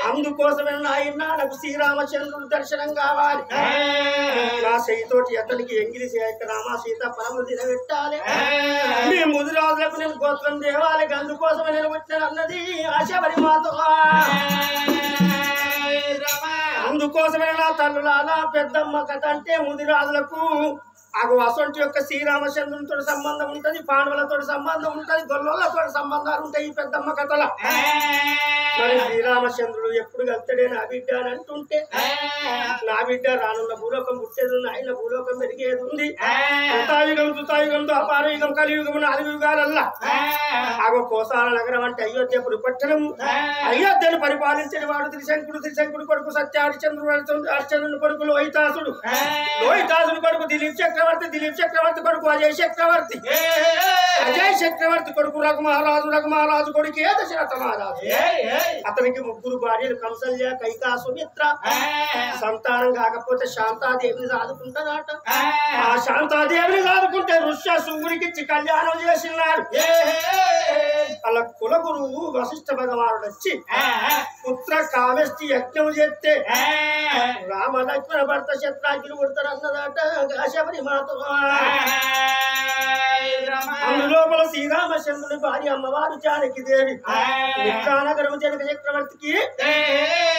అందుకోసమే నాయన నాకు శ్రీరామచంద్రుడు దర్శనం కావాలి. నా చేయితోటి అతనికి ఎంగిలి చేయక రామ సీత ఫలములు తినబెట్టాలి. మీ ముదిరాజులకు నేను గోత్రం దేవాలి, అందుకోసమే నేను వచ్చిన అన్నది ఆ శబరిమాత. అందుకోసమే నా తల్లులాల పెద్దమ్మ కథ అంటే ముదిరాజులకు అగు అసొంటి యొక్క శ్రీరామచంద్రునితో సంబంధం ఉంటది, పాండవులతో సంబంధం ఉంటది, గొల్లలతో సంబంధాలు ఉంటాయి ఈ పెద్దమ్మ కథల. మరి శ్రీరామచంద్రుడు ఎప్పుడు వెళ్తాడే నా బిడ్డ అని అంటుంటే నా బిడ్డ రానున్న భూలోకం పుట్టేది ఉంది, ఆయన భూలోకం పెరిగేది ఉంది. కృతాయుగం కృతాయుగం ద్వాపారయుగం కలియుగం 4 యుగాలల్లా ఆగో కోసాల నగరం అంటే అయోధ్యపుడు పట్టణం. అయోధ్యను పరిపాలించిన వాడు త్రిశంకుడు, త్రిశంకుడు కొడుకు సత్య హరిచంద్రుడు, హరిచంద్రుని కొడుకు లోహితాసుడు, లోహితాసుడు కొడుకు దిలీప్ చక్రవర్తి, దిలీప్ చక్రవర్తి కొడుకు అజయ్ చక్రవర్తి, అజయ్ చక్రవర్తి కొడుకు రఘుమహారాజు, రఘుమహారాజు కొడుకు దశరథ మహారాజు. అతనికి 3 భార్యలు కౌసల్య, కైకా, సుమిత్ర. సంతానం కాకపోతే శాంతాదేవిని సాదుకుంటాడట. ఆ శాంతాదేవిని సాదుకుంటే ఋష్య శుంగుడికిచ్చి కళ్యాణం చేసినాడు. అలా కుల గురువు వశిష్ఠ భగవానుడు వచ్చి పుత్ర కామేష్టి యజ్ఞం చేస్తే రామ లక్ష్మణ భర్త శత్రాగ్ని కొడతారు అన్నదాట శబరిమాత. అందులోపల శ్రీరామచంద్రుని భార్య అమ్మవారు జానకి దేవి మిత్రానగరం జనక చక్రవర్తికి,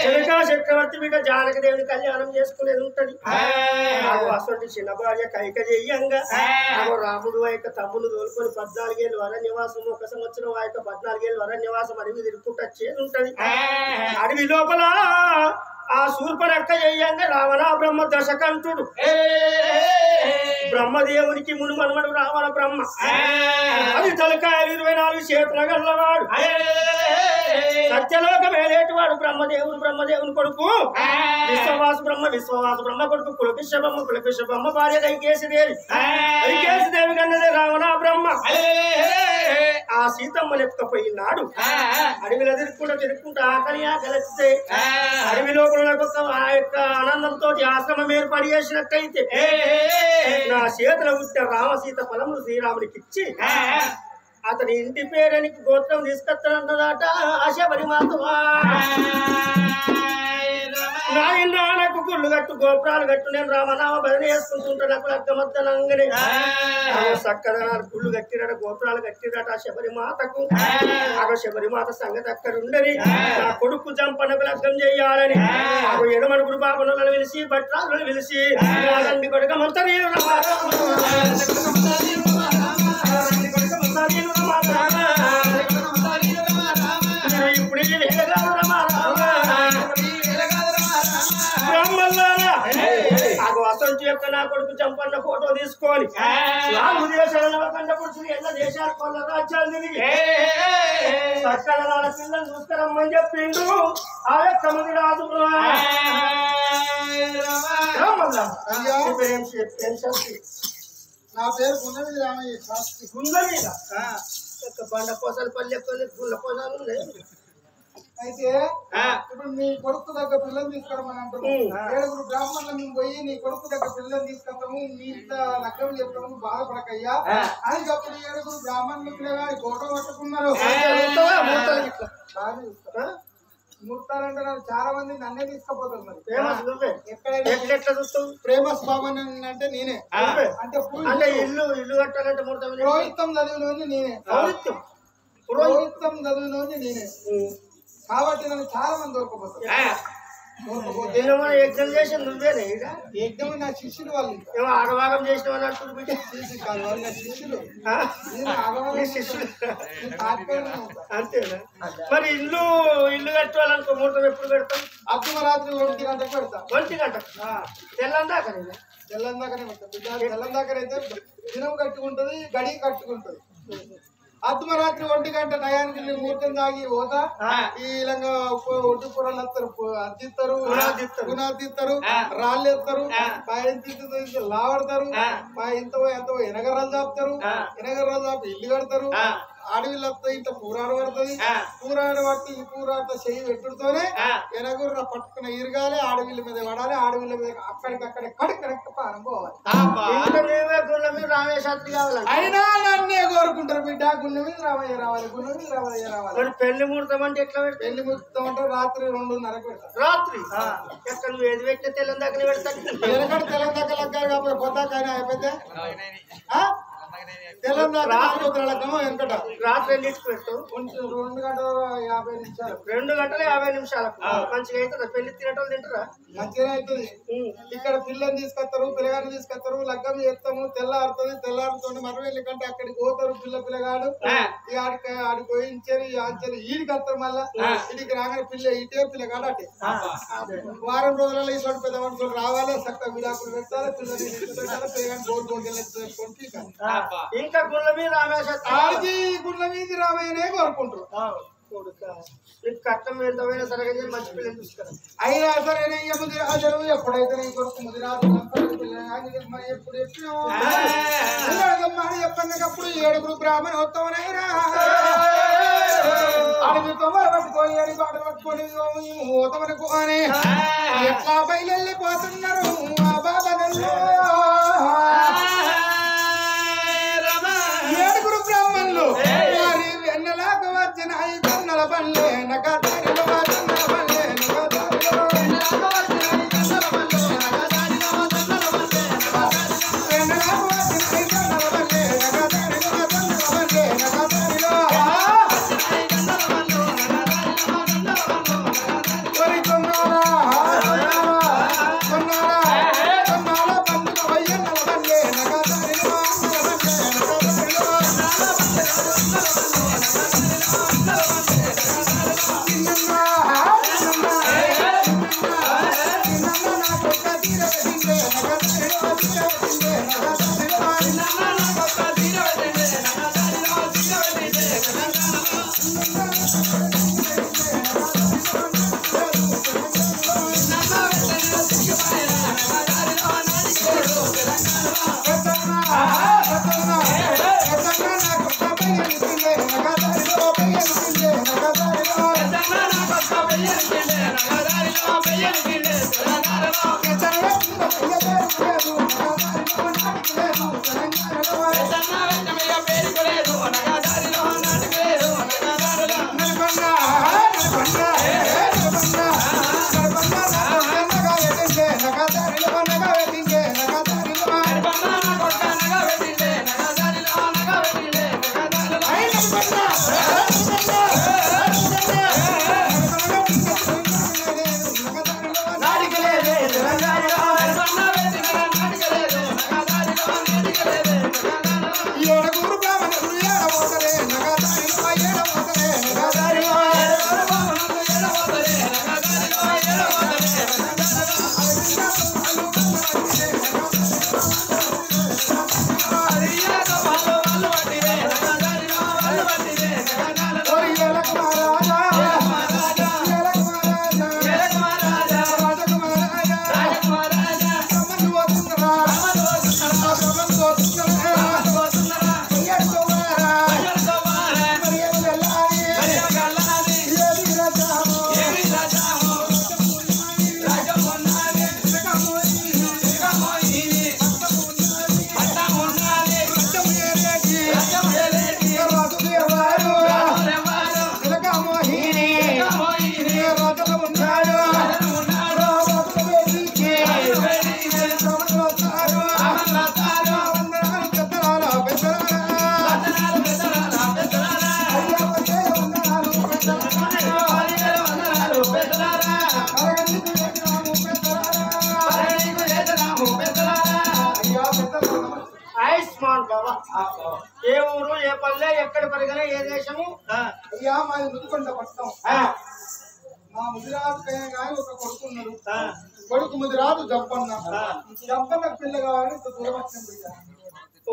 జనక చక్రవర్తి బిడ్డ జానకి దేవిని కళ్యాణం చేసుకునేది ఉంటది. అసలు చిన్న భార్య కైక చెయ్యంగా రాముడు ఆ యొక్క తమ్ముడు తోలుకొని 14 ఏళ్ళు అరణ్యవాసం, 1 సంవత్సరం ఆ యొక్క 14 ఏళ్ళు అరణ్యవాసం అడవి తిరుగుకుంటూ వచ్చేది ఉంటది. అడవి లోపల ఆ శూర్పణక్క చెయ్యంగా రావణ బ్రహ్మ దశకంఠుడు బ్రహ్మదేవునికి మును మనమడు రావణ బ్రహ్మ అది తలకాయలు 24 చేతుల గల్లవాడు సత్యలోకం ఏలేటివాడు బ్రహ్మదేవుని కొడుకు విశ్వవాసు బ్రహ్మ కొడుకు కులకిష బ్రహ్మ భార్య కైకేశిదేవి కన్నదే రావణ బ్రహ్మ ఆ సీతమ్మలు ఎత్తుకపోయినాడు అడవిలో తిరుక్కుంటూ ఆకలి ఆకలిస్తే అడవి లోపల ఆ యొక్క ఆనందంతో ఆశ్రమం ఏర్పాటు చేసినట్టయితే నా చేతుల పుట్టిన రామసీత ఫలములు శ్రీరాముడికి ఇచ్చి అతని ఇంటి పేరునికి గోత్రం తీసుకొస్తానన్నదాట ఆశబరి మాతవా నా ఇంద్రాలకు గుళ్ళు కట్టు గోపురాలు కట్టు నేను రామనామ భజన చేసుకుంటుంటా నాకు లగ్గమద్దనంగనే చక్కగా గుళ్ళు కట్టిరట గోపురాలు కట్టిరట శబరిమాతకు ఆ శబరిమాత సంగతి అక్కడ ఉండని నా కొడుకు జంపనకు లగ్గం చెయ్యాలని ఎడమడుగుడు బాబులను పిలిచి భట్రాలను పిలిచి తండ్రి కొడుక మంతరీ ఇప్పుడు వసంతి యొక్క నా కొడుకు చంపన్న ఫోటో తీసుకొని ఎన్న దేశాలు కొన్న రాజ్యాలు తిరిగి సక్కల పిల్లలు చూస్తారమ్మని చెప్పిండు ఆ యొక్క మంది రాజు నా పేరు గుండమీద రామయ్య శాస్త్రి. గుండమీద బండ పోసాలు పల్లె గుళ్ళ పోసాలు ఉన్నాయి. అయితే ఇప్పుడు నీ కొడుకు దగ్గర పిల్లలు తీసుకురమని అంటాము. 7 బ్రాహ్మణులు మేము పోయి నీ కొడుకు దగ్గర పిల్లలు తీసుకొస్తాము, మీ ఇంత లగ్గం చెప్తాము, బాధపడకయ్యా అని చెప్పి 7 బ్రాహ్మణులు పిల్లగా ఫోటో పట్టుకున్నారు. ముడతారంటే నాకు చాలా మంది నన్నే తీసుకుపోతారు. మరి ఎక్కడైనా ఫేమస్ బాబు అంటే నేనే, అంటే ఇల్లు కట్టాలంటే పురోహితం చదివినోని నేనే, పురోహితం చదివినోని నేనే. కాబట్టి నన్ను చాలా మంది దొరకపోతారు. ఎగ్జామ్ చేసి నువ్వేనే ఎగ్జామ్ నా శిష్యులు వాళ్ళు ఆగవాగం చేసిన నా శిష్యులు అంతేనా? మరి ఇల్లు కట్టాలనుకో ముహూర్తం ఎప్పుడు పెడతాం? అర్ధరాత్రి 1 గంటకు పెడతా. 1 గంట తెల్లందాక తెల్లందాకనే పెడతా. తెల్లందాకనైతే దినం కట్టుకుంటది, గడి కట్టుకుంటది. అర్ధరాత్రి 1 గంట టయానికి ముహూర్తం తాగి పోతా ఈ విధంగా ఒడ్డు కూరలు వస్తారు, అద్దిస్తారు, గుణాదిస్తారు, రాళ్ళు ఎత్తారు, లావడతారు, ఎంతో ఎనగర్రాలు చాపుతారు, ఎనగర్రాలు చాపి ఇల్లు కడతారు. అడవిలో వస్తాయి, ఇంత పూరాడు పడుతుంది, పూరాడు పట్టి ఈ పూరాట చెయ్యి పెట్టుడుతోనే ఎనగుర్ర పట్టుకున్న ఇరగాలి, ఆడవిల్ల మీద పడాలి, ఆడవిల్ల మీద అక్కడికక్కడ కరెక్ట్ పారం పోవాలి. రామేశాస్త్రి కావాలి అయినా నన్నే కోరుకుంటారు బిడ్డ, గుండె మీద రామయ్య రావాలి, గుండె మీద రామయ్య రావాలి. పెళ్లి ముహూర్తం అంటే ఎట్లా పెడతారు? పెళ్లి ముహూర్తం అంటే రాత్రి 2:30 పెడతారు. రాత్రి ఎక్కడ నువ్వు ఏది పెట్టినా తెల్లందాకనే పెడతాను. ఎనకడ తెలంగాణ లగ్గారు కాబట్టి పొద్దాకైనా అయిపోతే తెలంగాణ లగ్గము వెనకట రాత్రి ఎన్నింటికి పెడతావు? 2 గంటల 50 నిమిషాలకు మంచిగా అవుతుందా? పెళ్లి తినటోళ్ళు తింటారా? మంచిగా అవుతుంది. ఇక్కడ పిల్లని తీసుకొస్తారు, పిల్లగాడిని తీసుకొస్తారు, లగ్గం చేస్తాము, తెల్లారుతుంది మరవెళ్ళి కంటే అక్కడికి పోతారు పిల్లగాడు ఆడికి పోయించారు, ఆంచారు, ఈడికి వస్తారు. మళ్ళా ఈడికి రాగానే ఇటే పిల్లగాడు అటే. వారం రోజులలో ఈ చోటు పెద్ద మనుషులు రావాలి, చక్కగా విడాకులు పెట్టాలి, పిల్లల్ని పిల్లగాని ఇంకా గుళ్ళ మీద గుళ్ళ మీద రామయ్యనే కోరుకుంటారు. కట్టం ఎంతమైనా సరే మంచి పిల్లలు చూస్తారు. అయినా సరే ముదిరాజు ఎప్పుడైతే నీ కొడుకు ముదిరాజు మరి ఎప్పుడు చెప్పన్నప్పుడు 7 బ్రాహ్మణ వస్తామనైనా అడిగి తొమ్మిది పట్టుకొని అడి పాట పట్టుకొని ఓతమనుకో అని ఎట్లా బయలుపోతున్నారు ఆ బాబనల్లో. 7 బ్రాహ్మణులు వారి వెన్నెలాగా వచ్చిన కన్నల పల్లె నగదారిలో కన్నల పల్లె నగదారిలో వెన్నెలాగా వచ్చిన కన్నల పల్లె నగదారిలో కొన్నారా ఆయుష్మాన్ బాబా ఏ ఊరు ఏ పల్లె ఎక్కడ పరిగణ ఏ దేశము అయ్యా మాది ముదుకొండ పట్టం మా ముదిరాజు పైన కానీ ఒక కొడుకు ఉన్నాడు కొడుకు ముదిరాజు జంపన్న జంపన్నకు పిల్ల కావాలని ఇంత దూరం వచ్చిన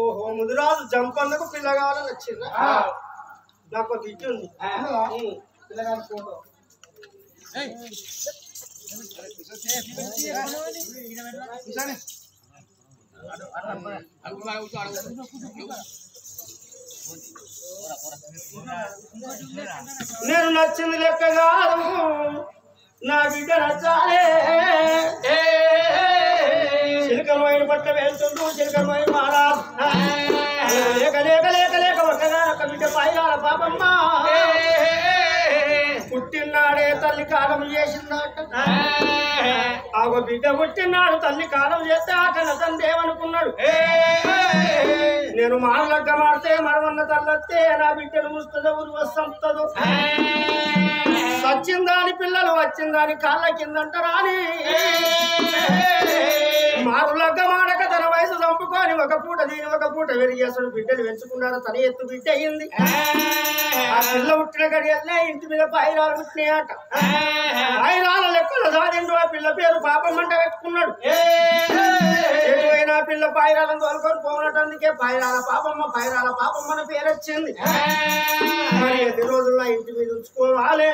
ఓహో ముదిరాజు జంపన్నకు పిల్ల కావాలని వచ్చిందా నాకు ఒక బిడ్డ ఉంది పిల్లగాని ఫోటో నేను నచ్చింది లెక్క కాదు నా బిడ్డ నచ్చాలే చిలకమైన పట్ల వెళ్తుంటూ చిలకమైన మారా లేక లేక లేక లేక ఒక్కగా ఒక బిడ్డ పైగాల పాపమ్మ పుట్టినాడే తల్లి కాలం చేసిందాట ఆగో బిడ్డ పుట్టినాడు తల్లి కాలం చేస్తే ఆ కన్న తండ్రి ఏమనుకున్నాడు నేను మానలగ్గ మాడితే మరవన్న తల్లత్తే నా బిడ్డను ముస్తుందో ఊరు వస్తుందో సచ్చిందాని పిల్లలు వచ్చిందాని కాళ్ళ కిందంటారా అని మారులగ్గ మాడక తన వయసు చంపుకొని ఒక పూట దీని ఒక పూట వెరిగేసుడు బిడ్డలు పెంచుకున్నాడు తన ఎత్తు బిడ్డ అయ్యింది ఆ పిల్ల పుట్టిన గడియల్లే ఇంటి మీద పైరాలు పుట్టినాయట పైరాల లెక్కల సాధిండు ఆ పిల్ల పేరు పాపమ్మంట పెట్టుకున్నాడు ఎటువైనా పిల్ల పైరాలను తోలుకొని పోనట్టు అందుకే పైరాల పాపమ్మన పేరు వచ్చింది మరి ఎన్ని రోజుల్లో ఇంటి మీద ఉంచుకోవాలి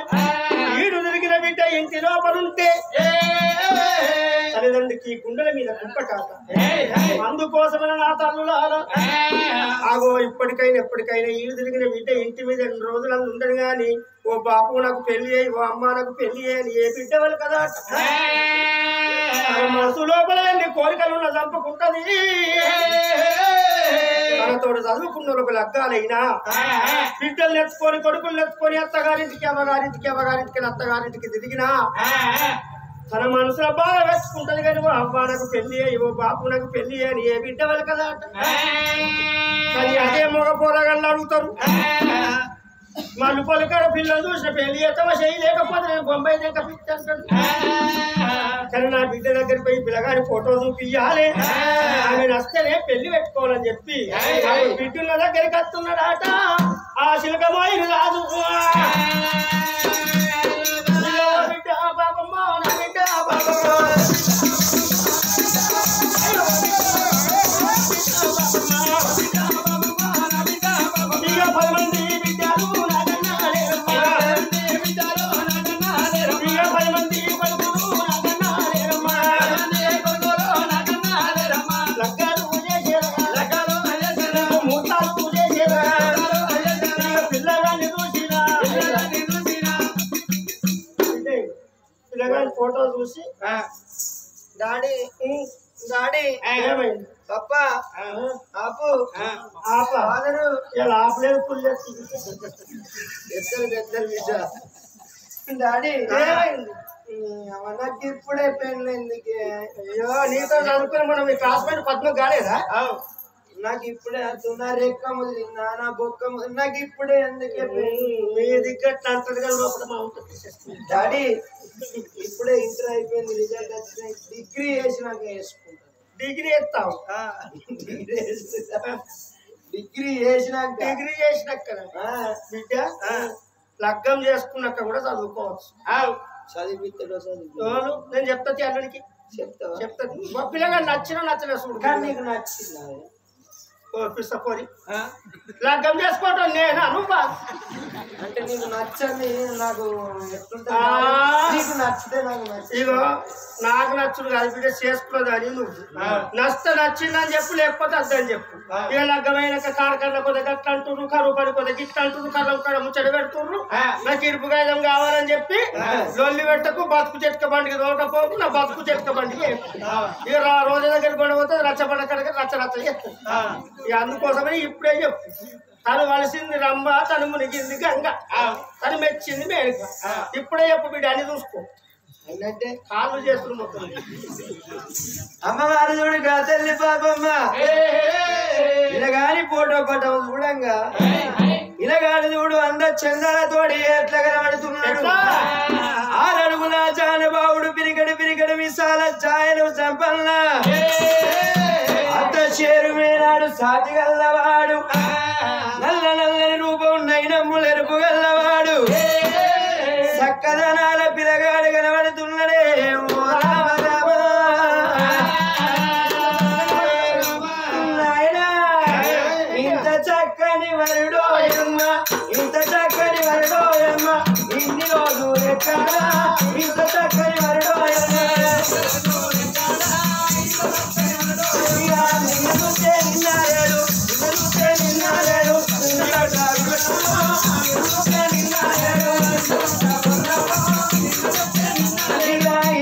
ఈడు తిరిగిన బిడ్డ ఇంటి లోపలుంటే తల్లిదండ్రికి గుండెల మీద కుప్పటాక అందుకోసమైన నా తల్లులాల ఆగో ఇప్పటికైనా ఎప్పటికైనా ఈడు తిరిగిన బిడ్డ ఇంటి మీద 2 రోజులు ఉండదు గాని ఓ బాపు నాకు పెళ్లి అయ్యి ఓ అమ్మ నాకు పెళ్లి అయ్యి ఏ బిడ్డ వాళ్ళు కదా మనసు లోపల ఎన్ని కోరికలున్న చంపుకుంటది తనతోడు చదువుకున్న ఒక లగ్గాలైనా బిడ్డలు నెచ్చుకొని కొడుకులు నెచ్చుకొని అత్తగారింటికి అత్తగారింటికి తిరిగినా తన మనసులో బాగా వేసుకుంటది కానీ ఓ అవ్వ నాకు పెళ్లి అయ్యి ఓ బాపు నాకు పెళ్లి అని ఏ బిడ్డ వాళ్ళు కదా కానీ అదే మగ పోరగాళ్ళు అడుగుతారు మళ్ళీ పలుకాడ పిల్లలు చూసిన పెళ్లి ఎత్తవా చేయలేకపోతే నేను బొంబాయి దగ్గర పిచ్చాను కానీ నా బిడ్డ దగ్గరికి పోయి పిల్లగాని ఫోటో చూపియాలి ఆమె వస్తేనే పెళ్లి పెట్టుకోవాలని చెప్పి బిడ్డల దగ్గరికి వస్తున్నాడట ఆ శిల్కమాయి రాదు బిడ్డ బాబమ్మ నా బిడ్డ బాబమ్మ ఇక 10 మంది బిడ్డలు చూసి డాడీ డాడీ ఏమైంది పప్ప ఆపు ఆప ఫాదరు ఇలా ఆపలేదు పుల్ ఎద్దరు బిడ్డ డాడీ ఏమైంది నాకు ఇప్పుడే పెళ్ళి ఎందుకే అయ్యో నీతో చదువుకుని మనం మీ క్లాస్మేట్ పద్మ కాలేదా నాకు ఇప్పుడే అతున్నా రెక్క ముదిరిందా నా బొక్క నాకు ఇప్పుడే ఎందుకే మీ దిగ్గట్టు అంటది కానీ లోపల మా ఉంటుంది డాడీ ఇప్పుడే ఇంటర్ అయిపోయింది రిజల్ట్ వచ్చినాయి డిగ్రీ వేసినాక వేసుకుంటాను డిగ్రీ ఎత్తావు డిగ్రీ వేసినాక డిగ్రీ చేసినాక బిడ్డ లగ్గం చేసుకున్నాక కూడా చదువుకోవచ్చు చదివిస్తాడో చదువు ఎవరు? నేను చెప్తా అల్లుడికి చెప్తావా చెప్తాను మా పిల్లగాడు నచ్చలే చూడు కానీ నీకు నచ్చిందా పిస్తపోరి లగ్గం చేసుకోవటం నేనా నువ్వు అంటే నీకు నచ్చని నాకు ఎట్లుంటా నీకు నచ్చితే నాకు నచ్చింది ఇగో నాకు నచ్చుడు కాదు బిడ్డ చేసుకున్నది అని నువ్వు నచ్చిందని చెప్పు లేకపోతే అద్దని చెప్పు ఇక లగ్గమైనాక కారకర్ల కొద్ది గట్ల అంటున్నారు కరువు పని కొద్ది గిట్ల అంటున్నారు కళ్ళ కూడా ముచ్చట పెడుతున్నారు నాకు ఇరుపు కాగితం కావాలని చెప్పి లొల్లి పెట్టకు బతుకు చెట్క బండికి దోకపోకు నా బతుకు చెట్క బండికి ఇక రోజు దగ్గర గొడవ పోతుంది రచ్చబండ కడక రచ్చ చెప్పు ఇక అందుకోసమని ఇప్పుడే చెప్పు తను వలసింది రంభ తను మునిగింది గంగ తను మెచ్చింది మేడక ఇప్పుడే చెప్పు బిడ్డ అని చూసుకో అంటే కాళ్ళు చేస్తున్న మొత్తం అమ్మవారు చూడు తల్లి పాపమ్మ ఇలాగాని ఫోటో పటం చూడంగా ఇలాగాని చూడు అంద చందాలతోడి ఎట్లా కనబడుతున్నాడు ఆరడుగుల జానబావుడు పిరికడి విశాల ఛాయలు సంపన్న అంత చేరు మేనాడు సాటి గల్లవాడు నల్లని రూపం నైనమ్ములు ఎరుపు గల్లవాడు చక్కదనాల పిల్లగాడు కనబడుతున్నాడే ఓ రామ రామ నాయనా ఇంత చక్కని వరుడోయమ్మ ఇంత చక్కని వరుడోయమ్మ ఇన్ని రోజు ఎక్కడ ఇంత చక్కని వరుడోయమ్మ నిన్నాడు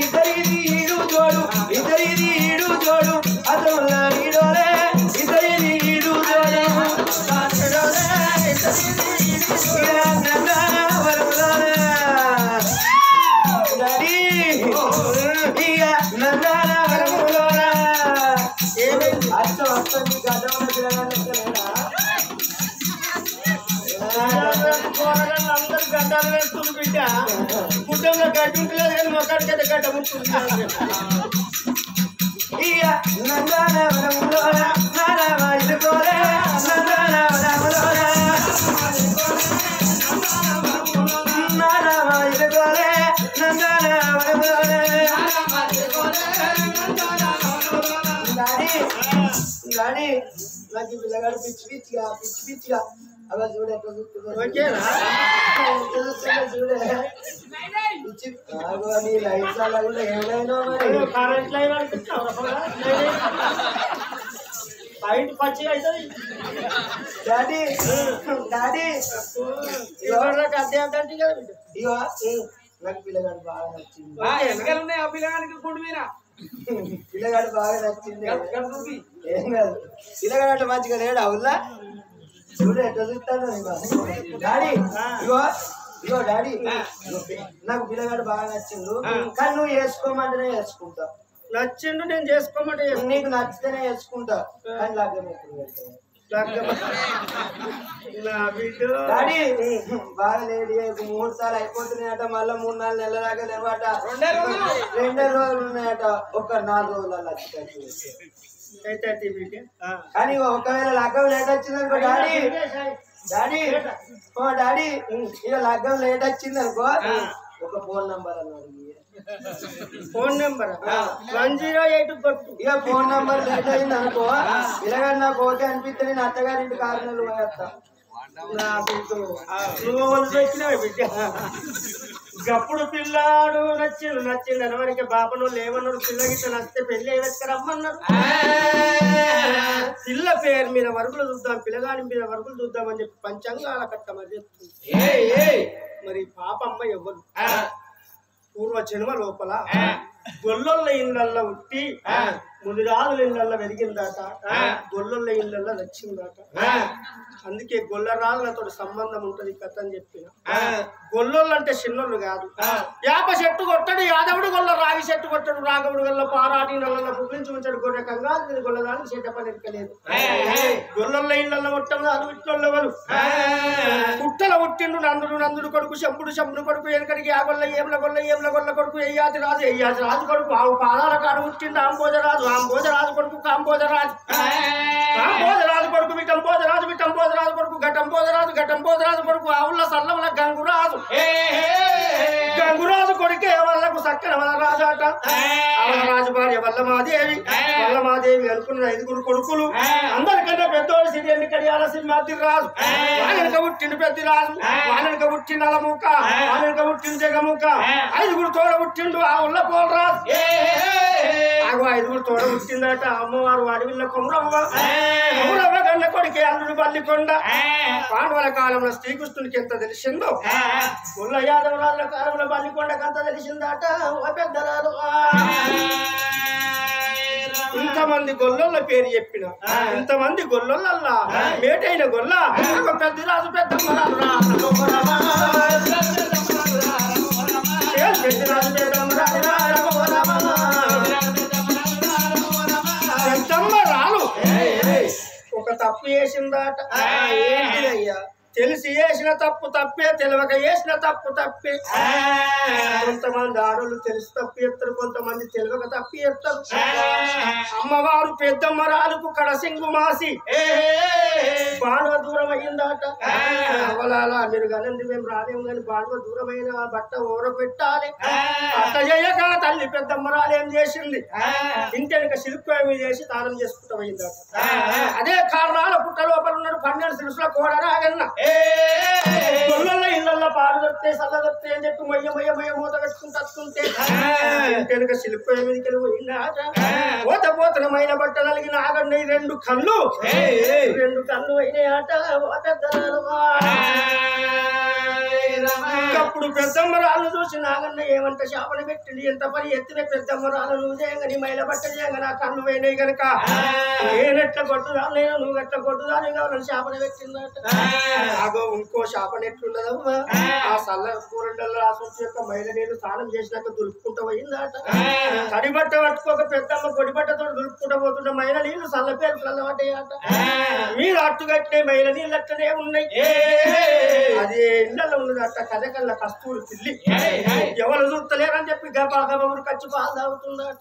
ఇద్దరిది ఈడు జోడు అతను ఈడోలే ఇద్దరిది ఈడు జోడు నందాన వరములోనా ఏమైంది అర్థం వస్తుంది గడ్డ అందరు గడ్డాలు వేస్తుంది బిడ్డ గుడ్డంలో గడ్డి ఉంటలేదు కానీ మొక్కడికైతే గడ్డ ఉంటుంది ఇక నందాన వరములోన నారామ ఇదుకోలే నందాన వరములోన నారామ ఇదుకోలే నందాన వరములోన డాడీ నాకు పిల్లగాడు పిచ్చిగా అలా చూడు ఎట్లా చూస్తున్నా చూడే పిచ్చి లైట్స్ అలా కూడా ఏమైనా మరి కరెంట్ లైన్ అనిపిస్తావు బయట పచ్చిగా అవుతుంది డాడీ ఎవరికి అద్దె అంటే కదా ఇగో నాకు పిల్లగాడు బాగా నచ్చింది వెనకాల ఉన్నాయి ఆ పిల్లగానికి గుండు మీద పిల్లగాడు బాగా నచ్చింది ఏం కాదు పిల్లగాడు అట్లా మంచిగా లేడు అవులా చూడు ఎట్లా చూస్తాను డాడీ ఇగో డాడీ నాకు పిల్లగాడు బాగా నచ్చిండు కానీ నువ్వు వేసుకోమంటేనే వేసుకుంటా నచ్చిండు నేను చేసుకోమంటే నీకు నచ్చితేనే వేసుకుంటా కానీ లాగా డాడీ బాగా లేడీ ముహూర్తాలు అయిపోతున్నాయట మళ్ళీ 3-4 నెలల దాకా తెరవట 2 రోజులు ఉన్నాయట ఒక 4 రోజులలో కానీ ఒకవేళ లగ్గం లేట్ వచ్చిందనుకో డాడీ ఇక లగ్గం లేట్ వచ్చింది అనుకో ఒక ఫోన్ నంబర్ అన్నాడు ఫోన్ నెంబర్ 108 కొట్టు ఇక ఫోన్ నంబర్ లేట్ అయింది అనుకో ఇలాగ నాకు ఓకే అనిపిస్తే నేను అత్తగారింటి 6 నెలలు పోయేస్తా నా బిడ్డ నువ్వు వలస వచ్చినావు బిడ్డ గప్పుడు పిల్లాడు నచ్చింది అనవరికి బాపను లేవన్నాడు పిల్ల గిట్ట నచ్చితే పెళ్లి రమ్మన్నారు పిల్ల పేరు మీద వరకులు చూద్దాం పిల్లగాని మీద వరకులు చూద్దాం అని చెప్పి పంచాంగాల కట్టమని చెప్తుంది మరి పాపమ్మ ఎవరు పూర్వ జన్మ లోపల గొల్లొల్ల ఇళ్ళల్లో ఉట్టి ముదిరాజుల ఇళ్ళల్లో వెలిగిందాట గొల్లొల్ల ఇళ్ళల్లో వచ్చిందాట అందుకే గొల్లరాజులతో సంబంధం ఉంటది కథ అని చెప్పిన గొల్లొల్లు అంటే చిన్నోళ్ళు కాదు యాప చెట్టు కొట్టడు యాదవుడు గొల్ల రాగి చెట్టు కొట్టడు రాఘవుడు గొల్ల పారాటి నల్ల పుట్టించి ఉంచాడు గొర్రె కంగా గొల్లదానికి చెడ్డ పని ఎక్కలేదు గొల్లొల్ల ఇళ్ళల్లో కొట్టం అది విట్టినోళ్ళు ఎవరు పుట్టల పుట్టిండు నందుడు కొడుకు శంపుడు కొడుకు వెనకడికి యాగొల్ల ఏముల గొల్ల కొడుకు ఎయ్యాతి రాజు కొడుకు ఆవు పాదాల కాడ పుట్టిండు ఆంబోజరాజు కొడుకు కాంబోజరాజు కొడుకు విటంబోజరాజు కొడుకు ఘటంబోజరాజు కొడుకు ఆవుల సల్లముల గంగురాజు కొడుకే వాళ్ళకు సక్కన వల్ల రాజాట రాజు భార్య వల్లమాదేవి అనుకున్న 5 కొడుకులు అందరికన్నా పెద్దోడు సిరియన్ని కడియాల సింహాద్రి రాజు వానక పుట్టిండు పెద్ద రాజు వానక పుట్టిండు అలముక వానక పుట్టిండు జగముక 5 తోడ పుట్టిండు ఆ ఉల్ల పోలరాజు 5 తోడ పుట్టిందట అమ్మవారు అడవిల్ల కొమరవ్వ గన్న కొడుకే అల్లుడు బల్లికొండ పాండవుల కాలంలో శ్రీకృష్ణునికి ఎంత తెలిసిందో ఉల్ల యాదవరాజుల కాలంలో బల్లికొండకు అంత తెలిసిందట పెద్దరాలు ఇంతమంది గొల్లల పేరు చెప్పిన ఇంతమంది గొల్లల మేటైన గొల్ల పెద్దరాజు రాలు ఒక తప్పు చేసిందాట ఏంటిదయ్యా తెలిసి చేసిన తప్పు తప్పే తెలియక చేసిన తప్పు తప్పే కొంతమంది ఆడోళ్ళు తెలిసి తప్పు చేస్తారు కొంతమంది తెలియక తప్పు చేస్తారు అమ్మవారు పెద్దమ్మ రాలుకు కడసింగు మాసి బాణవ దూరం అయ్యిందాట అవలాలా మీరు కనండి మేము రాలేము కానీ బాణవ దూరమైన బట్ట ఊర పెట్టాలి అట్ట చేయక తల్లి పెద్దమ్మ రాలేం చేసింది ఇంటెనక శిల్పం చేసి తానం చేసుకుంటూ పోయిందాట అదే కారణాల పుట్ట లోపల ఉన్నాడు 12 శిలుసుల కోడ రాగన్న గొల్లల ఇళ్ళల్లో పాలు దొరికితే సల్ల దొరికితే అని చెప్పి మొయ్య మూత పెట్టుకుని తత్తుంటే వెనుక శిల్పం మీదకి పోయిందాట పోతన మైన బట్ట నలిగిన ఆగండి 2 కళ్ళు అయినాయి ఆట అప్పుడు పెద్దమ్మరాలు చూసి నాగన్న ఏమంట శాపన పెట్టింది ఎంత పని ఎత్తిన పెద్దమ్మరాలు నువ్వు చేయగని మైల బట్ట చేయగ నా కళ్ళు పోయినాయి గనక నేనెట్ల కొట్టుదాను నేను నువ్వు ఎట్లా కొట్టుదాని కావాలని శాపన పెట్టిందట అగో ఇంకో శాపన ఎట్లుండదమ్మా ఆ సల్ల కూరండల్లో ఆ సొచ్చు యొక్క మైల నీళ్ళు స్నానం చేసినాక దులుపుకుంటూ పోయిందట తడి బట్ట పట్టుకోక పెద్దమ్మ పొడి బట్టతో దులుపుకుంటూ పోతుంటే మైల నీళ్ళు సల్ల పేరు పడ్డాయట మీరు అట్టుగట్టినే మైల నీళ్ళు అట్లనే ఉన్నాయి అదే ఇళ్ళలో ఉన్నదట కథకల్ల కస్తూరి పిల్లి ఎవరు చూస్తలేరని చెప్పి గబాగబురు కచ్చి పాలు తాగుతుందట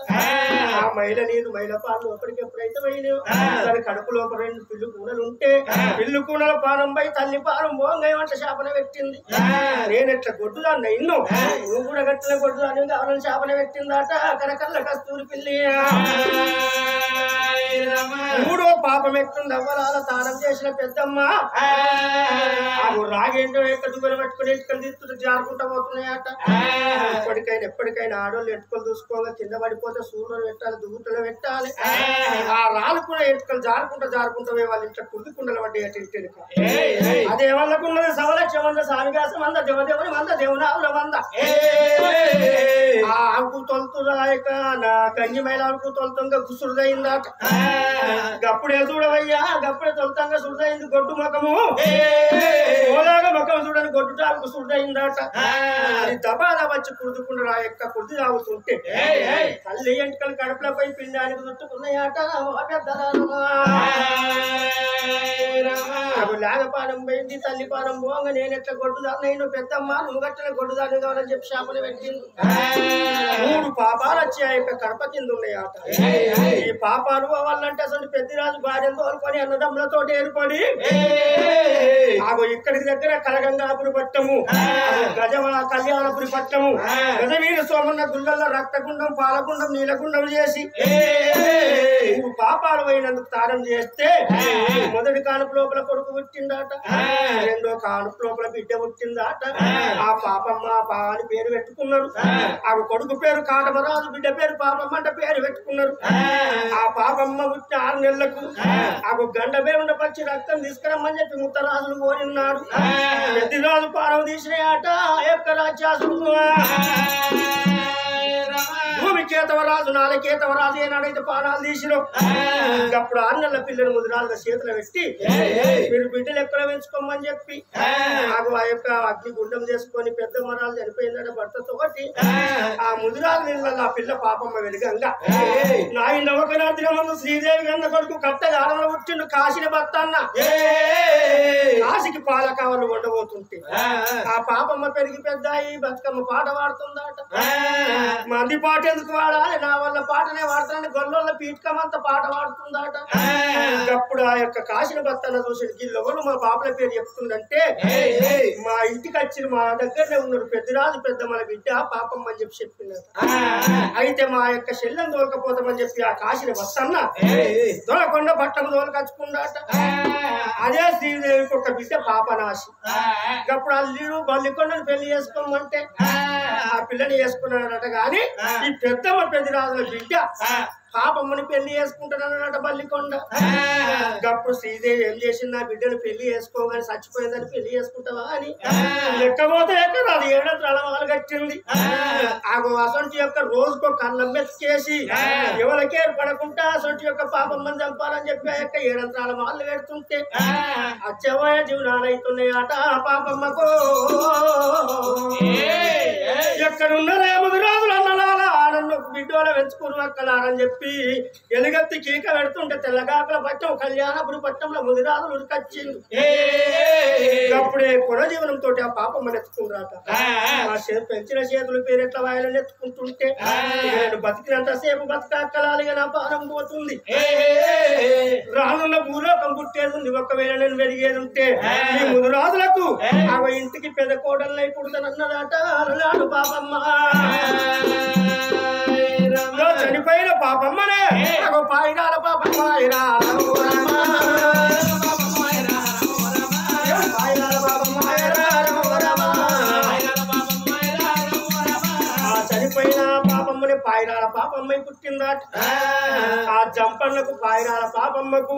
ఆ మైల నీళ్ళు మైల పాలు ఎప్పటికెప్పుడైతే పోయినావు దాని కడుపు లోపల 2 పిల్లు కూనలు ఉంటే పిల్లు కూనల పానం పై తల్లి పానం మోంగేమంట శాపన పెట్టింది నేనెట్లా కొట్టుదాన్ని ఇన్ను నువ్వు కూడా గట్టిన కొట్టుదాన్ని కావాలని శాపన పెట్టిందట కరకల్ల కస్తూరి పిల్లి 3వ పాపం ఎట్టుంది అవ్వలాల తానం చేసిన పెద్దమ్మ రాగేంటో ఎక్కడుగులు పట్టుకుని ఎట్టుకలు తీసుకుంటూ జారుకుంటా పోతున్నాయట ఎప్పటికైనా ఆడోళ్ళు ఎట్టుకలు చూసుకోగా కింద పడిపోతే సూర్యులు పెట్టాలి దువ్వుటలో పెట్టాలి ఆ రాళ్ళు కూడా ఎట్టుకలు జారుకుంటా వాళ్ళ ఇంట్లో కుర్దుకుండలు పడ్డాయట ఇంటిక అదే వాళ్ళకున్నది సవలక్ష్యం వంద సామిగాసం వంద దేవదేవుని వంద దేవునావుల వంద ఆ ఆకు తొలుతురాక నా కంగి మైల ఆకు తొలుతంగా గుసురుదైందాట గప్పుడే చూడవయ్యా గప్పుడే తొలుతంగా సురుదైంది గొడ్డు ముఖము ఓలాగా ముఖం చూడని గొడ్డు టాకు సురుదైందాట అది దబాదా వచ్చి కుడుదుకుండా రా యొక్క కుర్ది తాగుతుంటే తల్లి ఎంటకలు కడుపులపై పిండానికి చుట్టుకున్నాయట లేగపానం పోయింది తల్లి పానం పోంగ నేను ఎట్లా గొడ్డుదాన్ని పెద్దమ్మ నువ్వు గట్టిన గొడ్డుదాన్ని కావాలని చెప్పి శాపలు పెట్టింది 3 పాపాలు వచ్చి ఆ యొక్క కడప కింద ఉన్నాయట ఈ పాపాలు అవ్వాలంటే అసలు పెద్దిరాజు భార్యను తోలుకొని అన్నదమ్ములతో ఏర్పడి ఆగో ఇక్కడికి దగ్గర కలగంగాపురి పట్టము కళ్యాణపురి పట్టము గజవీర సోమన్న గుళ్ళల్లో రక్తగుండం పాలగుండం నీలగుండం చేసి 3 పాపాలు అయినందుకు తారం చేస్తే మొదటి కానుపు లోపల కొడుకు పుట్టిందాట 2వ కానుపు లోపల బిడ్డ పుట్టిందాట ఆ పాపమ్మ అని పేరు పెట్టుకున్నారు ఆ కొడుకు పేరు కాటమరాజు బిడ్డ పేరు పాపమ్మ అంటే పేరు పెట్టుకున్నారు ఆ పాపమ్మ పుట్టిన 6 నెలలకు ఆ గండమే ఉన్న పచ్చి రక్తం తీసుకురమ్మని చెప్పి ముత్తరాజులు కోరిన్నాడు పెద్దిరాజు పానం తీసిన ఆట ఆ యొక్క రాజ్యాసుడు భూమి కేతవరాజు 4 కేతవరాజు ఏనాడైతే పానాలు తీసిరో అప్పుడు 6 నెలల పిల్లలు ముదిరాజుగా చేతులు పెట్టి మీరు బిడ్డలు ఎక్కడ పెంచుకోమని చెప్పి నాకు ఆ యొక్క అగ్ని గుండం చేసుకొని పెద్ద మరాలు చనిపోయిందట భర్తతోటి ఆ ముదిరాజు నీళ్ళలో ఆ పిల్ల పాపమ్మ వెలుగంగా నాయన నవకనాథ దినమందు శ్రీదేవి గన్న కొడుకు కట్టగాడంలో పుట్టిండు కాశీని భర్త అన్న కాశీకి పాల కావాలి ఉండబోతుంటే ఆ పాపమ్మ పెరిగి పెద్ద ఈ బతుకమ్మ పాట పాడుతుందట మంది పాట ఎందుకు వాడాలి నా వల్ల పాటనే వాడుతానని గొల్లోళ్ళ పీఠకమంతా పాట పాడుతుందట అప్పుడు ఆ యొక్క కాశీని భర్తన్న చూసి గిల్లెవరు మా పాపల పేరు చెప్తుందంటే మా ఇంటికి వచ్చి మా దగ్గరనే ఉన్నారు పెద్దరాజు పెద్ద మన బిడ్డ పాపమ్మ అని చెప్పి చెప్తున్నారు అయితే మా యొక్క శల్యం దొరకపోతామని చెప్పి ఆ కాశీని భర్తన్న దొరకొండ పట్టం దోలకచ్చుకుందాట అదే శ్రీదేవికి ఒక బిడ్డ పాపనాశి అప్పుడు అల్లుడు బల్లికొండను పెళ్లి చేసుకోమంటే ఆ పిల్లని చేసుకున్నాడట గాని ఈ పెద్దమ్మ పెద్దరాజుల బిడ్డ పాపమ్మని పెళ్లి చేసుకుంటానన్నట బల్లికొండ అప్పుడు శ్రీదేవి ఏం చేసింది నా బిడ్డను పెళ్లి చేసుకోగాని చచ్చిపోయిందని పెళ్లి చేసుకుంటావా అని లెక్కపోతే ఎక్కడ అది 7 తలవాలు కట్టింది అసొంటి యొక్క రోజుకో కళ్ళం మెచ్చేసి ఎవరికి ఏర్పడకుండా అసొంటి యొక్క పాపమ్మని చంపాలని చెప్పి ఆ యొక్క 7 తలవాళ్ళు పెడుతుంటే అచ్చవయ జీవనాలైతున్నాయి అట పాపమ్మకు ఎక్కడున్నారే ముదిరాజులు అన్నలాల ఆనంద బిడ్డోల పెంచుకుని అక్కలారని చెప్పి ఎలుగెత్తి కీక పెడుతుంటే తెల్లగాకల పట్టం కళ్యాణపురి పట్టంలో ముదిరాజులు ఉరికొచ్చింది అప్పుడే కులజీవనంతో ఆ పాపమ్మని ఎత్తుకుంటారట పెంచిన చేతుల పేరు ఎట్లా వాయాలని ఎత్తుకుంటుంటే నేను బతికినంత సేపు బతకక్కలాలిగా నా పానం పోతుంది రానున్న భూలోకం పుట్టేది ఉంది ఒకవేళ నేను వెలిగేది ఉంటే ఈ ముదిరాజులకు ఆ ఇంటికి పెద్ద కోడల్ని పుడతానన్నదట అలనాడు పాపమ్మ చనిపోయిన పాపమ్మనే పాయిరాల పాపమ్మ చనిపోయిన పాపమ్మని పాయిరాల పాపమ్మ పుట్టిందట ఆ జంపన్నకు పాయిరాల పాపమ్మకు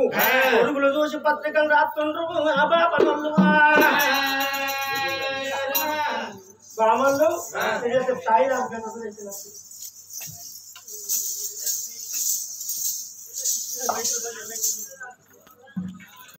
పురుగులు చూసి పత్రికలు రాస్తుండ్రు ఆ పాపమ్మలు బామలు సాయిరాం